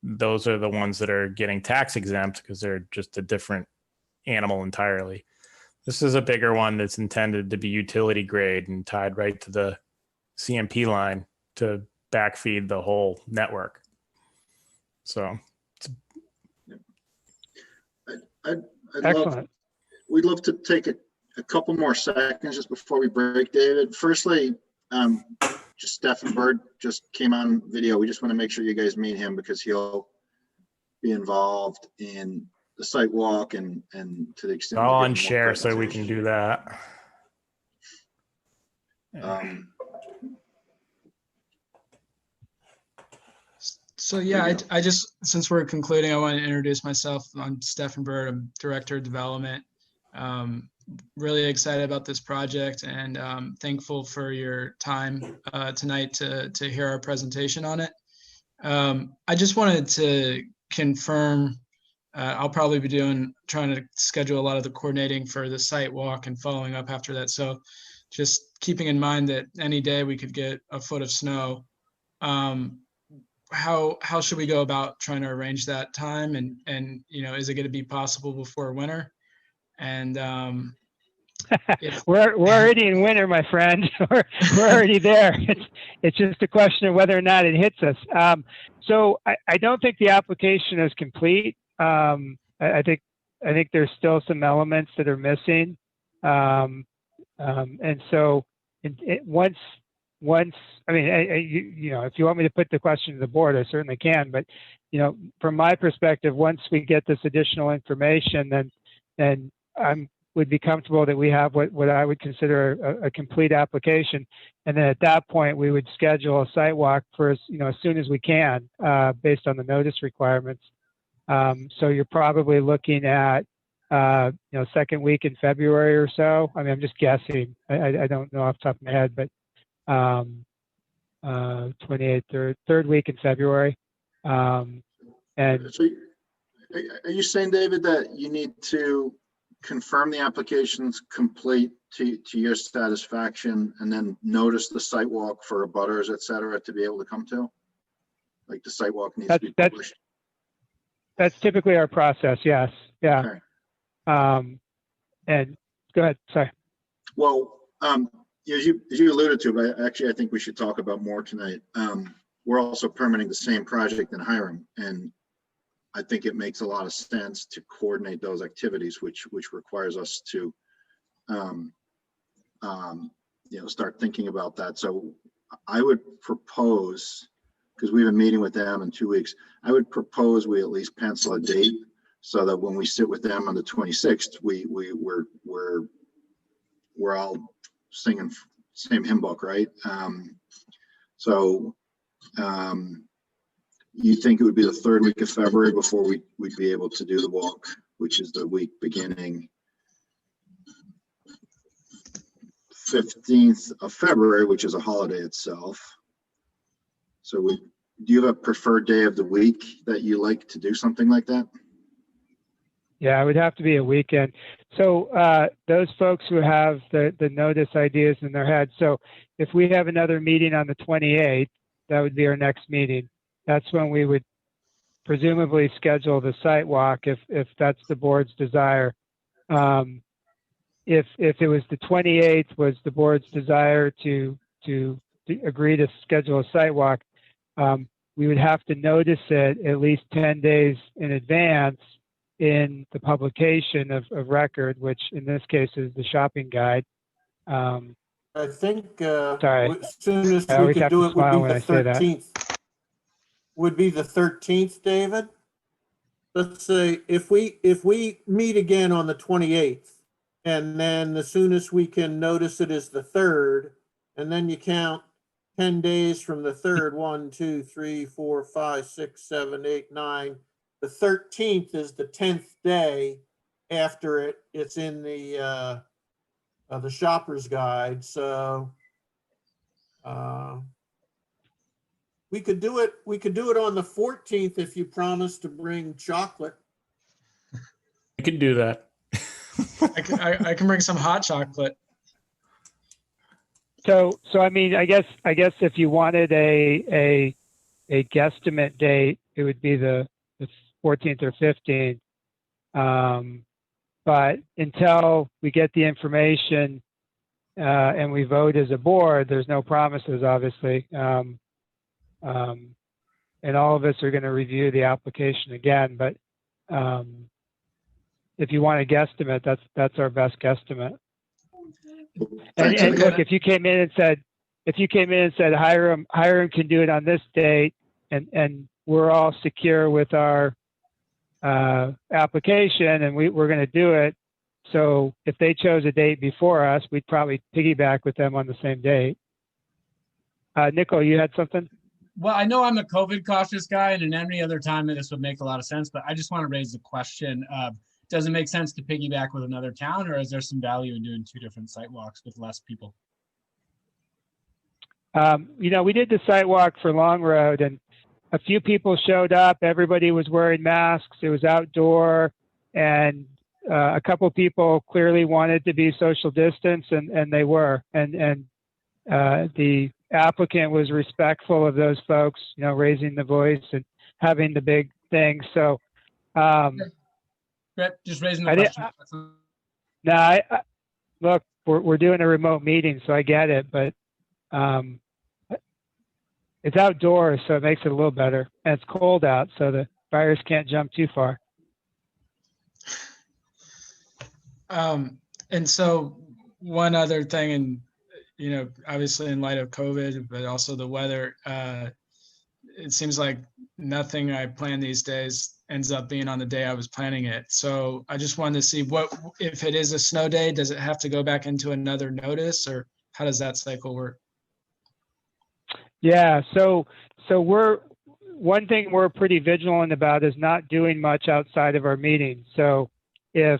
Those are the ones that are getting tax exempt because they're just a different animal entirely. This is a bigger one that's intended to be utility grade and tied right to the CMP line to backfeed the whole network. So Excellent. We'd love to take a couple more seconds just before we break, David. Firstly, just Stephen Bird just came on video. We just want to make sure you guys meet him because he'll be involved in the site walk and to the extent. I'll we get more unshare so we can do that. So yeah, I just, since we're concluding, I want to introduce myself. I'm Stephen Bird, I'm Director of Development. Really excited about this project and thankful for your time tonight to hear our presentation on it. I just wanted to confirm, I'll probably be trying to schedule a lot of the coordinating for the site walk and following up after that. So just keeping in mind that any day we could get a foot of snow. how should we go about trying to arrange that time? And is it going to be possible before winter? And we're already in winter, my friend. we're already there. It's just a question of whether or not it hits us. So I don't think the application is complete. I think there's still some elements that are missing. And so once, I mean, if you want me to put the question to the board, I certainly can. But, from my perspective, once we get this additional information, then I would be comfortable that we have what I would consider a complete application. And then at that point, we would schedule a site walk for, as soon as we can, based on the notice requirements. So you're probably looking at, second week in February or so. I mean, I'm just guessing. I don't know off the top of my head, but 28th, third week in February. And So are you saying, David, that you need to confirm the application's complete to your satisfaction and then notice the site walk for abutters, et cetera, to be able to come to? Like the site walk needs to be published? That's typically our process, yes. Yeah. Okay. And go ahead, sorry. Well, as you alluded to, but actually I think we should talk about more tonight. We're also permitting the same project in Hiram, and I think it makes a lot of sense to coordinate those activities, which requires us to, start thinking about that. So I would propose, because we have a meeting with them in 2 weeks, I would propose we at least pencil a date so that when we sit with them on the 26th, we're all singing same hymn book, right? You think it would be the third week of February before we'd be able to do the walk, which is the week beginning 15th of February, which is a holiday itself. So do you have a preferred day of the week that you like to do something like that? Yeah, it would have to be a weekend. So those folks who have the notice ideas in their head. So if we have another meeting on the 28th, that would be our next meeting. That's when we would presumably schedule the site walk if that's the board's desire. If it was the 28th was the board's desire to agree to schedule a site walk, we would have to notice it at least 10 days in advance in the publication of record, which in this case is the shopping guide. I think Sorry. as soon as I we always could have do to it would smile be when the I say that. 13th. Would be the 13th, David. Let's say if we meet again on the 28th, and then the soonest we can notice it is the 3rd, and then you count 10 days from the 3rd, 1, 2, 3, 4, 5, 6, 7, 8, 9. The 13th is the 10th day after it's in the shopper's guide. So we could do it on the 14th if you promise to bring chocolate. I can do that. I can bring some hot chocolate. So I mean, I guess if you wanted a guesstimate date, it would be the 14th or 15th. But until we get the information and we vote as a board, there's no promises, obviously. And all of us are going to review the application again. But if you want a guesstimate, that's our best guesstimate. And look, if you came in and said Hiram can do it on this date, and we're all secure with our application, and we're going to do it. So if they chose a date before us, we'd probably piggyback with them on the same date. Nico, you had something? Well, I know I'm a COVID cautious guy, and in any other time this would make a lot of sense, but I just want to raise the question of, does it make sense to piggyback with another town, or is there some value in doing two different site walks with less people? We did the site walk for Long Road, and a few people showed up. Everybody was wearing masks. It was outdoor, and a couple people clearly wanted to be social distance, and they were. And the applicant was respectful of those folks, raising the voice and having the big thing. So, Brett, just raising a I did- question. now look, we're doing a remote meeting, so I get it, but it's outdoors, so it makes it a little better. And it's cold out, so the virus can't jump too far. And so one other thing, and obviously in light of COVID, but also the weather, it seems like nothing I plan these days ends up being on the day I was planning it. So I just wanted to see if it is a snow day, does it have to go back into another notice, or how does that cycle work? Yeah, so one thing we're pretty vigilant about is not doing much outside of our meeting. So we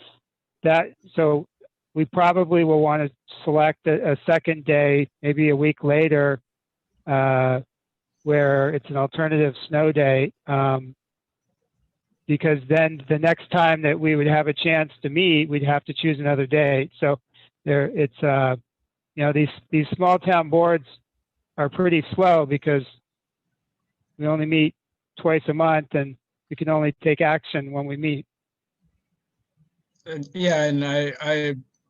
probably will want to select a second day, maybe a week later, where it's an alternative snow day, because then the next time that we would have a chance to meet, we'd have to choose another date. So these small town boards are pretty slow because we only meet twice a month and we can only take action when we meet. And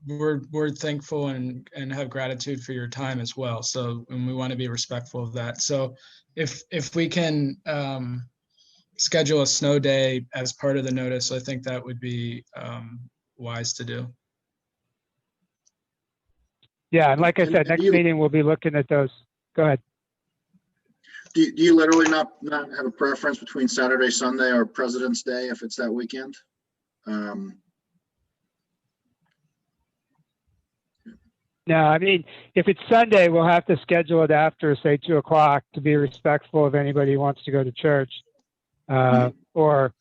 we're thankful and have gratitude for your time as well. So, and we want to be respectful of that. So if we can schedule a snow day as part of the notice, I think that would be wise to do. Yeah, and like I said, next meeting we'll be looking at those. Go ahead. Do you literally not have a preference between Saturday, Sunday, or President's Day if it's that weekend? No, I mean, if it's Sunday, we'll have to schedule it after, say, 2:00 to be respectful of anybody who wants to go to church, or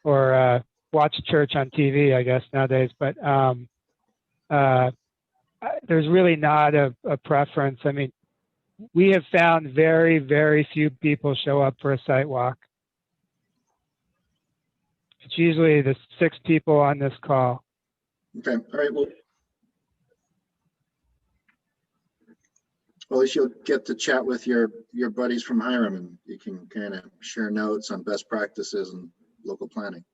watch church on TV, I guess, nowadays. But there's really not a preference. I mean, we have found very, very few people show up for a site walk. It's usually the 6 people on this call. Okay, all right, well, at least you'll get to chat with your buddies from Hiram, and you can kind of share notes on best practices and local planning.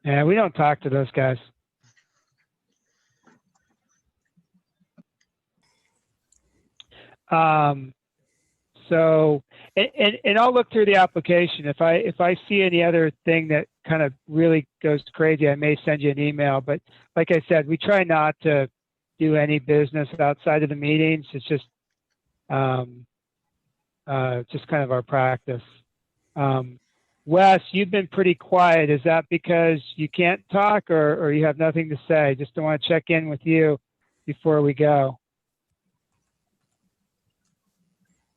Yeah, we don't talk to those guys. So, and I'll look through the application. If I see any other thing that kind of really goes crazy, I may send you an email. But like I said, we try not to do any business outside of the meetings. It's just kind of our practice. Wes, you've been pretty quiet. Is that because you can't talk, or you have nothing to say? Just want to check in with you before we go.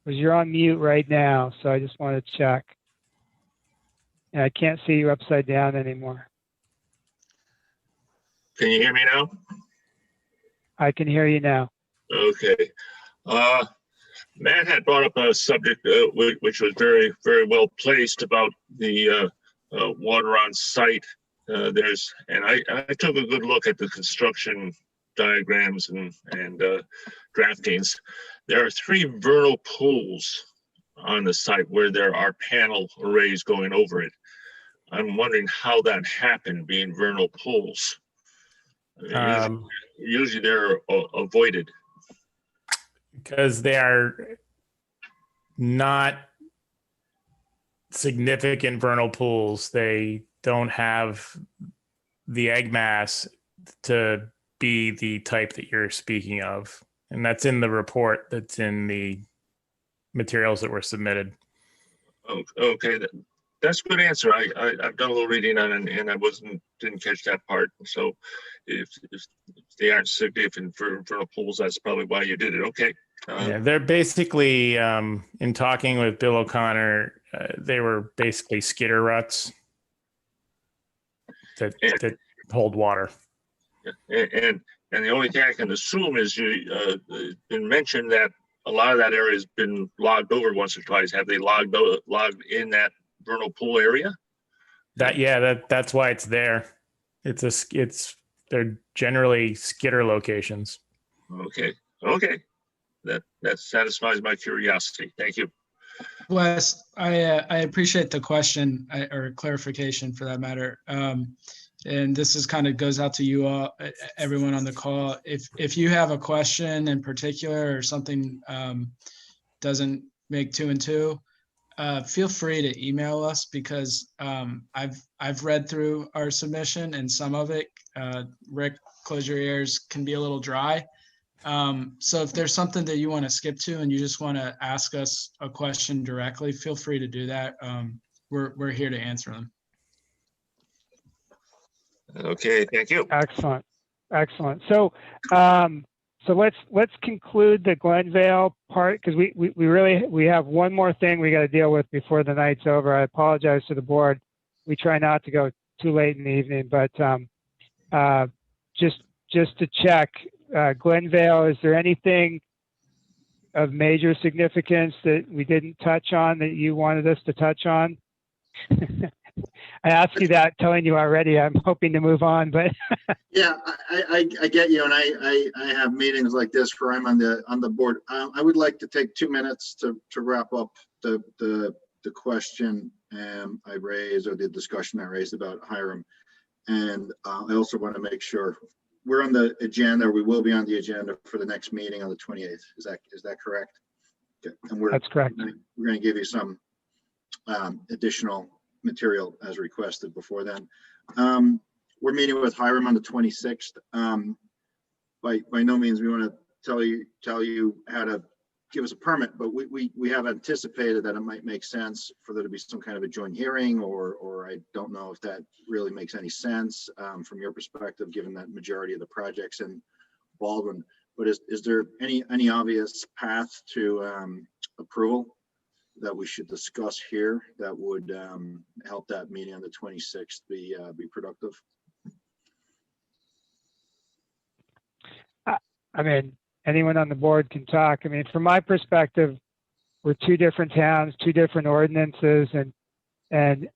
Because you're on mute right now, so I just want to check. And I can't see you upside down anymore. Can you hear me now? I can hear you now. Okay. Matt had brought up a subject which was very, very well placed about the water on site. I took a good look at the construction diagrams and draftings. There are 3 vernal pools on the site where there are panel arrays going over it. I'm wondering how that happened, being vernal pools. Usually they're avoided. Because they are not significant vernal pools. They don't have the egg mass to be the type that you're speaking of. And that's in the report that's in the materials that were submitted. Okay, that's a good answer. I've done a little reading on it, and I didn't catch that part. So if they aren't significant for vernal pools, that's probably why you did it. Okay. Yeah, they're basically, in talking with Bill O'Connor, they were basically skidder ruts that hold water. And the only thing I can assume is it's been mentioned that a lot of that area has been logged over once or twice. Have they logged in that vernal pool area? That's why it's there. They're generally skidder locations. Okay. that satisfies my curiosity. Thank you. Wes, I appreciate the question or clarification for that matter. And this is kind of goes out to you all, everyone on the call. If you have a question in particular or something doesn't make 2 and 2, feel free to email us because I've read through our submission and some of it, Rick, close your ears, can be a little dry. So if there's something that you want to skip to and you just want to ask us a question directly, feel free to do that. We're here to answer them. Okay, thank you. Excellent, excellent. So, so let's conclude the Glenvale part because we have one more thing we got to deal with before the night's over. I apologize to the board. We try not to go too late in the evening, but just to check, Glenvale, is there anything of major significance that we didn't touch on that you wanted us to touch on? I asked you that, telling you already. I'm hoping to move on, but Yeah, I get you, and I have meetings like this where I'm on the board. I would like to take 2 minutes to wrap up the question I raised, or the discussion I raised about Hiram, and I also want to make sure we're on the agenda. We will be on the agenda for the next meeting on the 28th. Is that correct? Okay. And that's correct. We're going to give you some additional material as requested before then. We're meeting with Hiram on the 26th. By no means we want to tell you how to give us a permit, but we have anticipated that it might make sense for there to be some kind of a joint hearing, or I don't know if that really makes any sense from your perspective, given that majority of the projects in Baldwin. But is there any obvious path to approval that we should discuss here that would help that meeting on the 26th be productive? I mean, anyone on the board can talk. I mean, from my perspective, we're 2 different towns, 2 different ordinances, and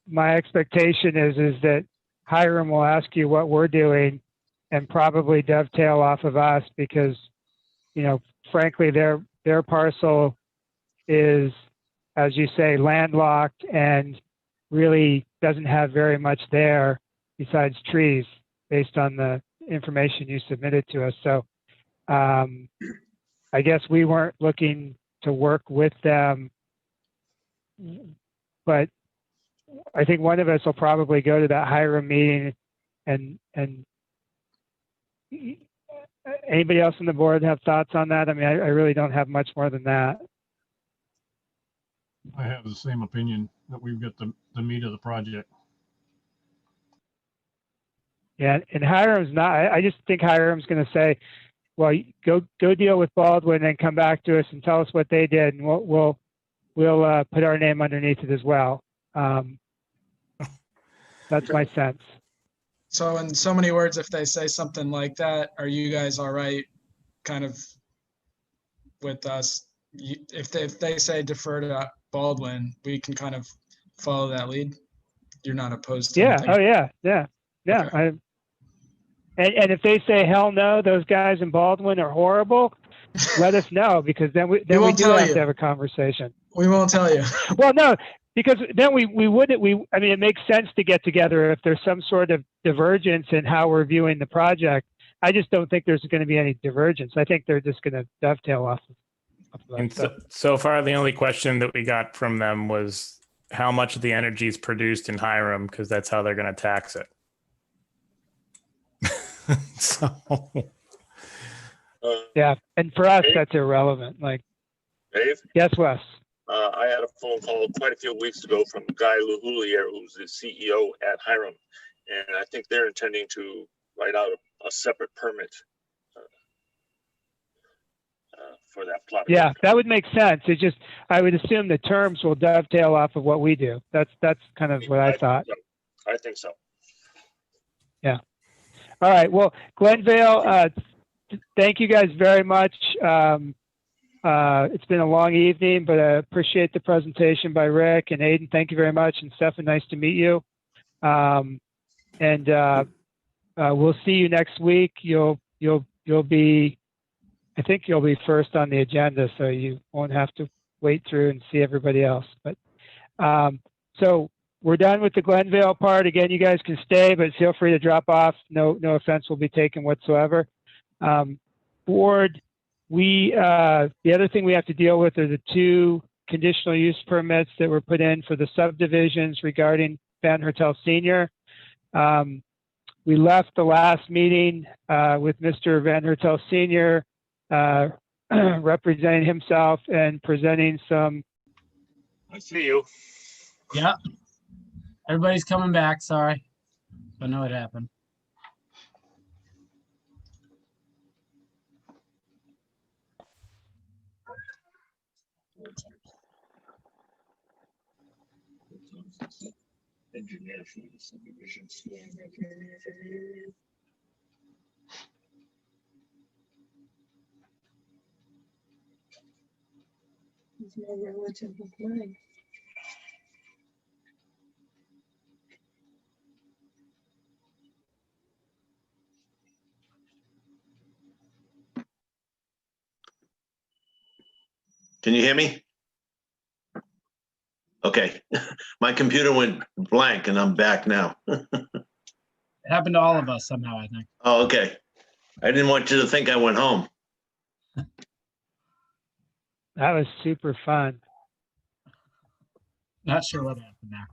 my expectation is that Hiram will ask you what we're doing and probably dovetail off of us because, you know, frankly, their parcel is, as you say, landlocked and really doesn't have very much there besides trees based on the information you submitted to us. So I guess we weren't looking to work with them, but I think one of us will probably go to that Hiram meeting, and anybody else on the board have thoughts on that? I mean, I really don't have much more than that. I have the same opinion that we've got the meat of the project. Yeah, and Hiram's not, I just think Hiram's going to say, well, go deal with Baldwin and come back to us and tell us what they did, and we'll put our name underneath it as well. That's my sense. So in so many words, if they say something like that, are you guys all right kind of with us? If they say defer to Baldwin, we can kind of follow that lead? You're not opposed to anything? Oh, yeah. Okay. And if they say, hell no, those guys in Baldwin are horrible, let us know, because then we do have to have a conversation. We won't tell you. Well, no, because then we I mean, it makes sense to get together if there's some sort of divergence in how we're viewing the project. I just don't think there's going to be any divergence. I think they're just going to dovetail off of that. And so far, the only question that we got from them was how much of the energy is produced in Hiram, because that's how they're going to tax it. So yeah, and for us, that's irrelevant. Like, Dave? Yes, Wes. I had a phone call quite a few weeks ago from Guy Lahulier, who's the CEO at Hiram, and I think they're intending to write out a separate permit for that plot. Yeah, that would make sense. It just, I would assume the terms will dovetail off of what we do. That's kind of what I thought. I think so. Yeah. All right. Well, Glenvale, thank you guys very much. It's been a long evening, but I appreciate the presentation by Rick and Aiden. Thank you very much. And Stefan, nice to meet you. We'll see you next week. You'll be, I think you'll be first on the agenda, so you won't have to wait through and see everybody else. But so we're done with the Glenvale part. Again, you guys can stay, but feel free to drop off. No offense will be taken whatsoever. Board, the other thing we have to deal with are the 2 conditional use permits that were put in for the subdivisions regarding Van Hertel Senior. We left the last meeting with Mr. Van Hertel Senior representing himself and presenting some. I see you. Yeah. Everybody's coming back. Sorry. I know it happened. Engineer for the subdivision. He's more relative of mine. Can you hear me? Okay, my computer went blank and I'm back now. It happened to all of us somehow, I think. Oh, okay. I didn't want you to think I went home. That was super fun. Not sure what happened there.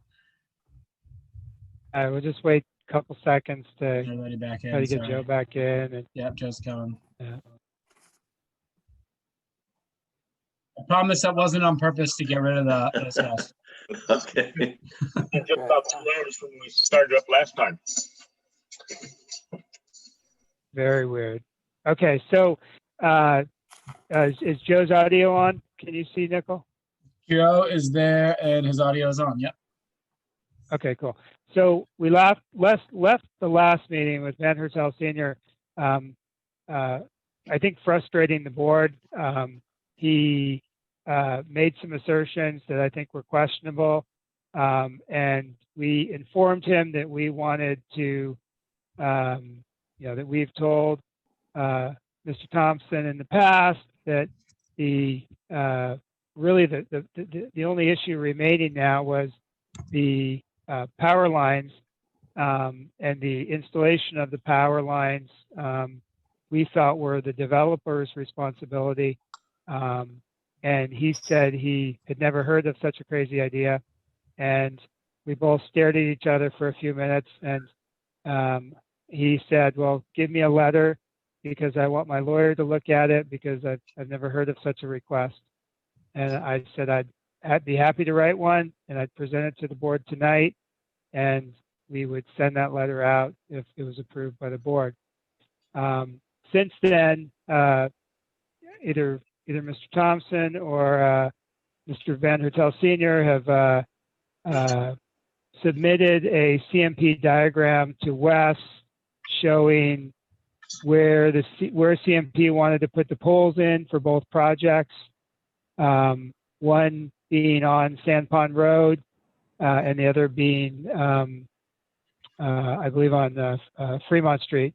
All right, we'll just wait a couple seconds to Everybody back in. try to get sorry. Joe back in. And, Yep, Joe's coming. yeah. I promise that wasn't on purpose to get rid of the house. Okay. Just about 2 hours when we started up last time. Very weird. Okay, so is Joe's audio on? Can you see, Nicole? Joe is there and his audio is on. Yep. Okay, cool. So we left the last meeting with Van Hertel Senior. I think frustrating the board. He made some assertions that I think were questionable, and we informed him that we wanted to, that we've told Mr. Thompson in the past that the only issue remaining now was the power lines and the installation of the power lines. We thought were the developer's responsibility. And he said he had never heard of such a crazy idea. And we both stared at each other for a few minutes. And he said, well, give me a letter because I want my lawyer to look at it because I've never heard of such a request. And I said I'd be happy to write one and I'd present it to the board tonight. And we would send that letter out if it was approved by the board. Since then, either Mr. Thompson or Mr. Van Hertel Senior have submitted a CMP diagram to Wes showing where CMP wanted to put the poles in for both projects. One being on Sand Pond Road and the other being, I believe, on Fremont Street.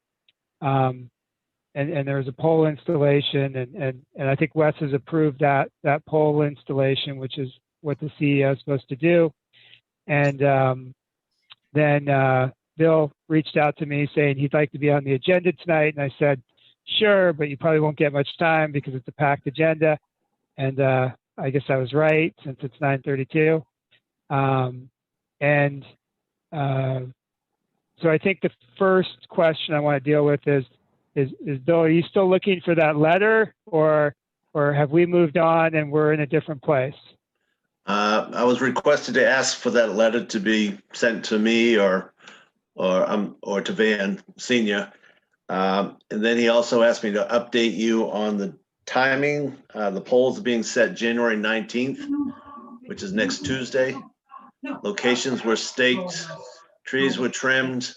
And there was a pole installation, and I think Wes has approved that pole installation, which is what the CEO is supposed to do. And then Bill reached out to me saying he'd like to be on the agenda tonight, and I said, sure, but you probably won't get much time because it's a packed agenda. And I guess I was right since it's 9:32. So I think the first question I want to deal with is Bill, are you still looking for that letter, or have we moved on and we're in a different place? I was requested to ask for that letter to be sent to me or to Van Senior. And then he also asked me to update you on the timing. The polls are being set January 19th, which is next Tuesday. Locations were staked, trees were trimmed,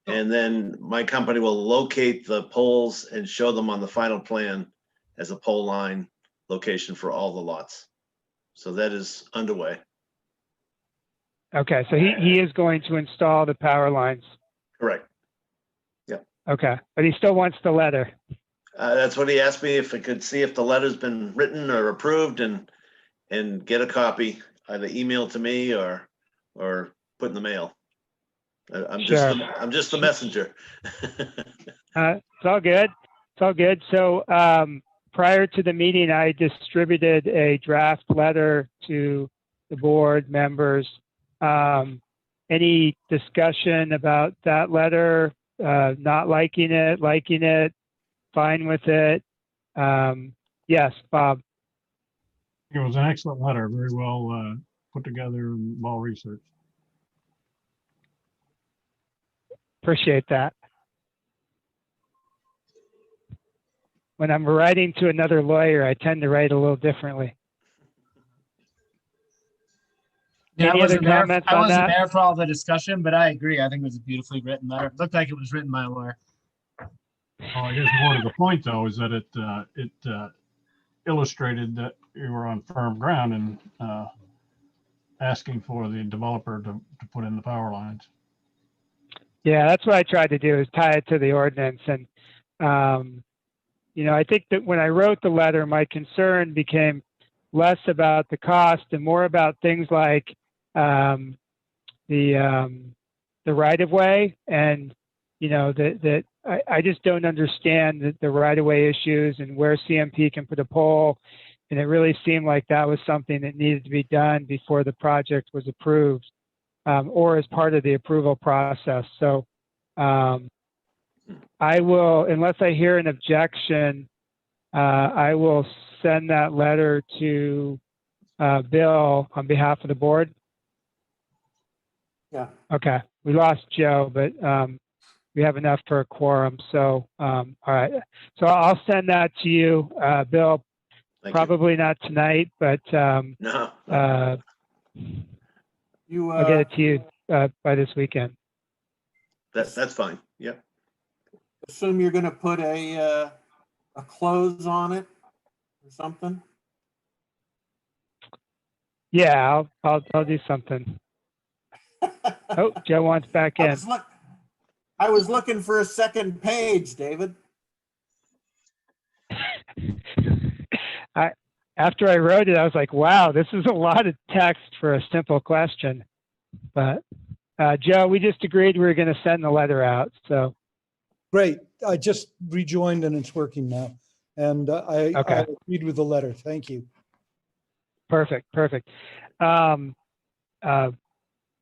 and then my company will locate the poles and show them on the final plan as a pole line location for all the lots. So that is underway. Okay, so he is going to install the power lines. Correct. Yep. Okay, but he still wants the letter. That's what he asked me, if I could see if the letter's been written or approved and get a copy, either email to me or put in the mail. I'm Sure. just the messenger. It's all good. It's all good. So prior to the meeting, I distributed a draft letter to the board members. Any discussion about that letter? Not liking it, fine with it? Yes, Bob. It was an excellent letter, very well put together and well researched. Appreciate that. When I'm writing to another lawyer, I tend to write a little differently. Yeah, Any other comments I on wasn't that? there for all the discussion, but I agree. I think it was a beautifully written letter. It looked like it was written by a lawyer. Well, I guess more to the point, though, is that it illustrated that you were on firm ground and asking for the developer to put in the power lines. Yeah, that's what I tried to do, is tie it to the ordinance. And, I think that when I wrote the letter, my concern became less about the cost and more about things like the right-of-way. And, that I just don't understand the right-of-way issues and where CMP can put a pole. And it really seemed like that was something that needed to be done before the project was approved. Or as part of the approval process. So I will, unless I hear an objection, I will send that letter to Bill on behalf of the board. Yeah. Okay, we lost Joe, but we have enough for a quorum. So, all right. So I'll send that to you, Bill. Thank Probably not tonight, but you. No. I'll get it to you by this weekend. That's fine. Yep. Assume you're gonna put a close on it or something? Yeah, I'll do something. Oh, Joe wants back in. I was looking for a second page, David. After I wrote it, I was like, wow, this is a lot of text for a simple question. But Joe, we just agreed we were going to send the letter out. So Great. I just rejoined and it's working now. And I agreed with the letter. Thank you. Perfect.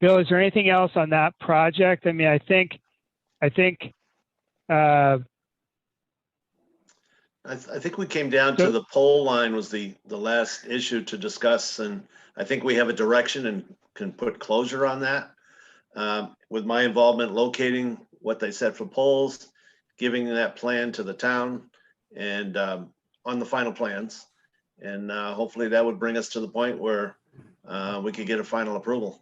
Bill, is there anything else on that project? I mean, I think we came down to the pole line was the last issue to discuss, and I think we have a direction and can put closure on that. With my involvement locating what they said for poles, giving that plan to the town and on the final plans. And hopefully that would bring us to the point where we could get a final approval.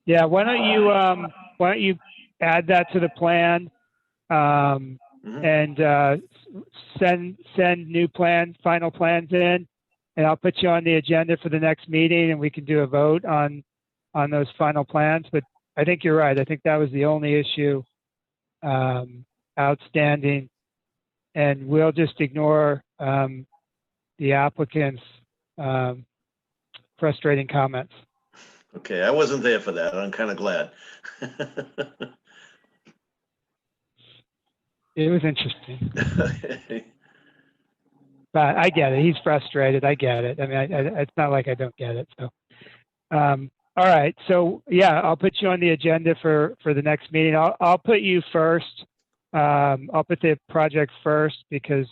Yeah, why don't you add that to the plan and send new final plans in, and I'll put you on the agenda for the next meeting and we can do a vote on those final plans. But I think you're right. I think that was the only issue outstanding, and we'll just ignore the applicant's frustrating comments. Okay, I wasn't there for that. I'm kind of glad. It was interesting. But I get it. He's frustrated. I get it. I mean, it's not like I don't get it. So, all right. So yeah, I'll put you on the agenda for the next meeting. I'll put you first. I'll put the project first because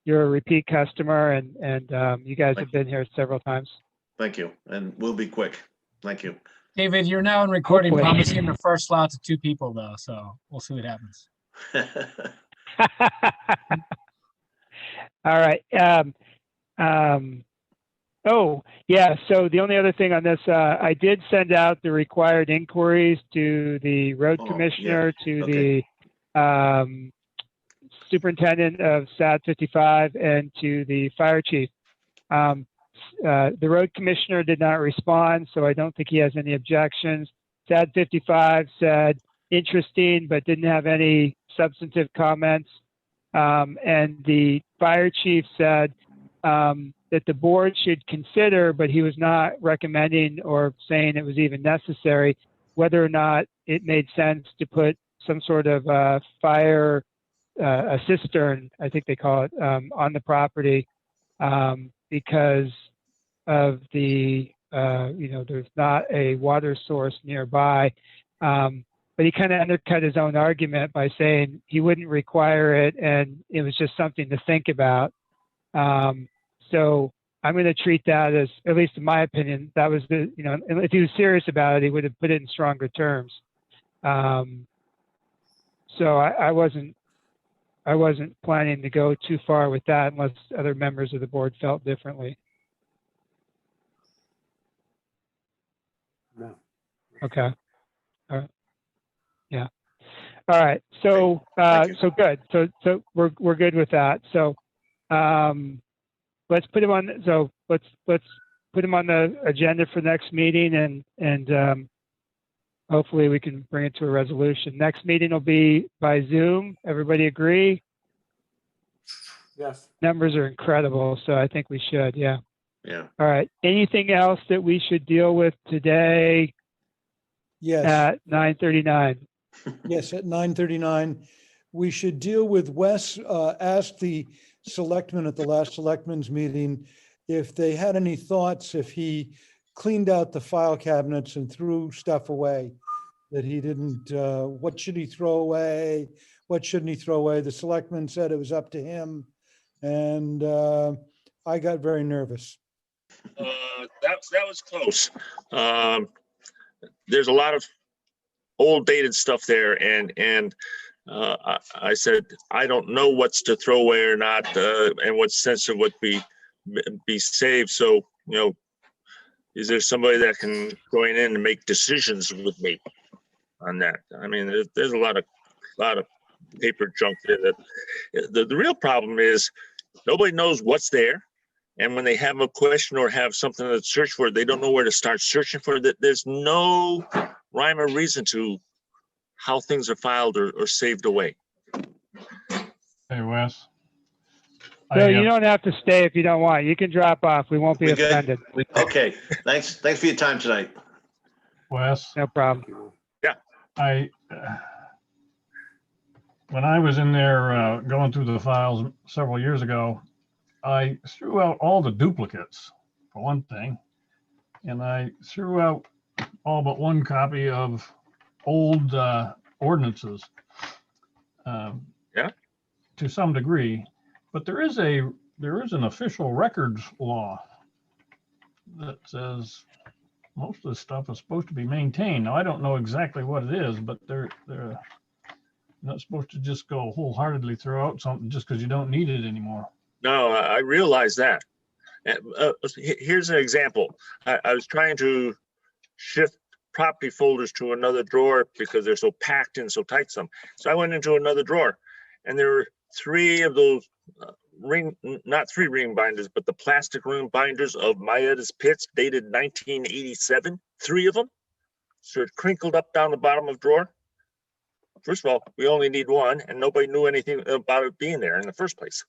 you're a repeat customer and you guys have been here several times. Thank you. And we'll be quick. Thank you. David, you're now in recording. Hopefully. Promising the first slot to 2 people though. So we'll see what happens. All right. Oh, yeah. So the only other thing on this, I did send out the required inquiries to the road commissioner, to the superintendent of SAD 55, and to the fire chief. The road commissioner did not respond, so I don't think he has any objections. SAD 55 said interesting, but didn't have any substantive comments. And the fire chief said that the board should consider, but he was not recommending or saying it was even necessary, whether or not it made sense to put some sort of fire, a cistern, I think they call it, on the property because of the, there's not a water source nearby. But he kind of undercut his own argument by saying he wouldn't require it and it was just something to think about. So I'm going to treat that as, at least in my opinion, that was the, if he was serious about it, he would have put it in stronger terms. So I wasn't planning to go too far with that unless other members of the board felt differently. No. Okay. All right. Yeah. All right. So, so good. So we're good with that. So, let's put him on. So let's put him on the agenda for next meeting, and hopefully we can bring it to a resolution. Next meeting will be by Zoom. Everybody agree? Yes. Numbers are incredible, so I think we should. Yeah. Yeah. All right. Anything else that we should deal with today Yes. at 9:39? Yes, at 9:39. We should deal with Wes, asked the selectmen at the last selectmen's meeting if they had any thoughts, if he cleaned out the file cabinets and threw stuff away that he didn't, what should he throw away? What shouldn't he throw away? The selectmen said it was up to him. And I got very nervous. That was close. There's a lot of old dated stuff there, and I said I don't know what's to throw away or not, and what sensitive would be saved. So is there somebody that can join in and make decisions with me on that? I mean, there's a lot of paper junk there. That the real problem is nobody knows what's there. And when they have a question or have something to search for, they don't know where to start searching for it. There's no rhyme or reason to how things are filed or saved away. Hey, Wes. So you don't have to stay if you don't want. You can drop off. We won't be We good? offended. Okay, thanks for your time tonight. Wes, No problem. when I was in there going through the files several years ago, I threw out all the duplicates, for one thing, and I threw out all but one copy of old ordinances. To some degree, but there is an official records law that says most of this stuff is supposed to be maintained. Now, I don't know exactly what it is, but they're not supposed to just go wholeheartedly throw out something just because you don't need it anymore. No, I realize that. Here's an example. I was trying to shift property folders to another drawer because they're so packed and so tight some. So I went into another drawer, and there were three of those not three ring binders, but the plastic ring binders of Maeda's Pits dated 1987, three of them. So it crinkled up down the bottom of the drawer. First of all, we only need one, and nobody knew anything about it being there in the first place.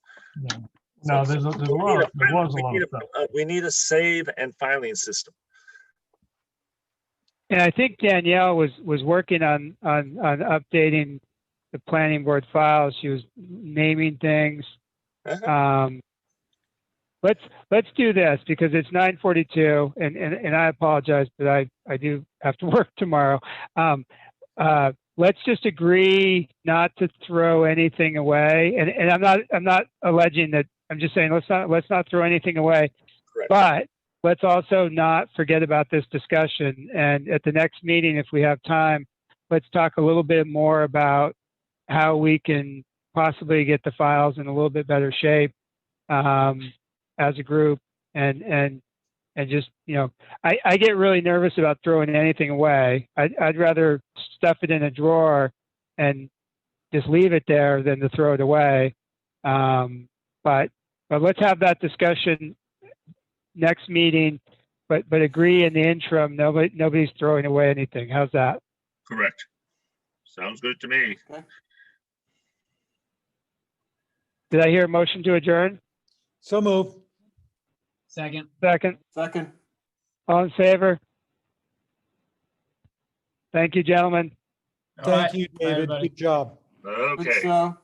No, there was a lot of stuff. We need a save and filing system. And I think Danielle was working on updating the planning board files. She was naming things. Let's do this because it's 9:42, and I apologize, but I do have to work tomorrow. Let's just agree not to throw anything away. And I'm not alleging that. I'm just saying let's not throw anything away. Correct. But let's also not forget about this discussion. And at the next meeting, if we have time, let's talk a little bit more about how we can possibly get the files in a little bit better shape as a group. And just, I get really nervous about throwing anything away. I'd rather stuff it in a drawer and just leave it there than to throw it away. But let's have that discussion next meeting, but agree in the interim, nobody's throwing away anything. How's that? Correct. Sounds good to me. Okay. Did I hear a motion to adjourn? So move. Second. Second, Second. all in favor? Thank you, gentlemen. All right. Thank you, Bye, David. everybody. Good job. Okay. Thanks,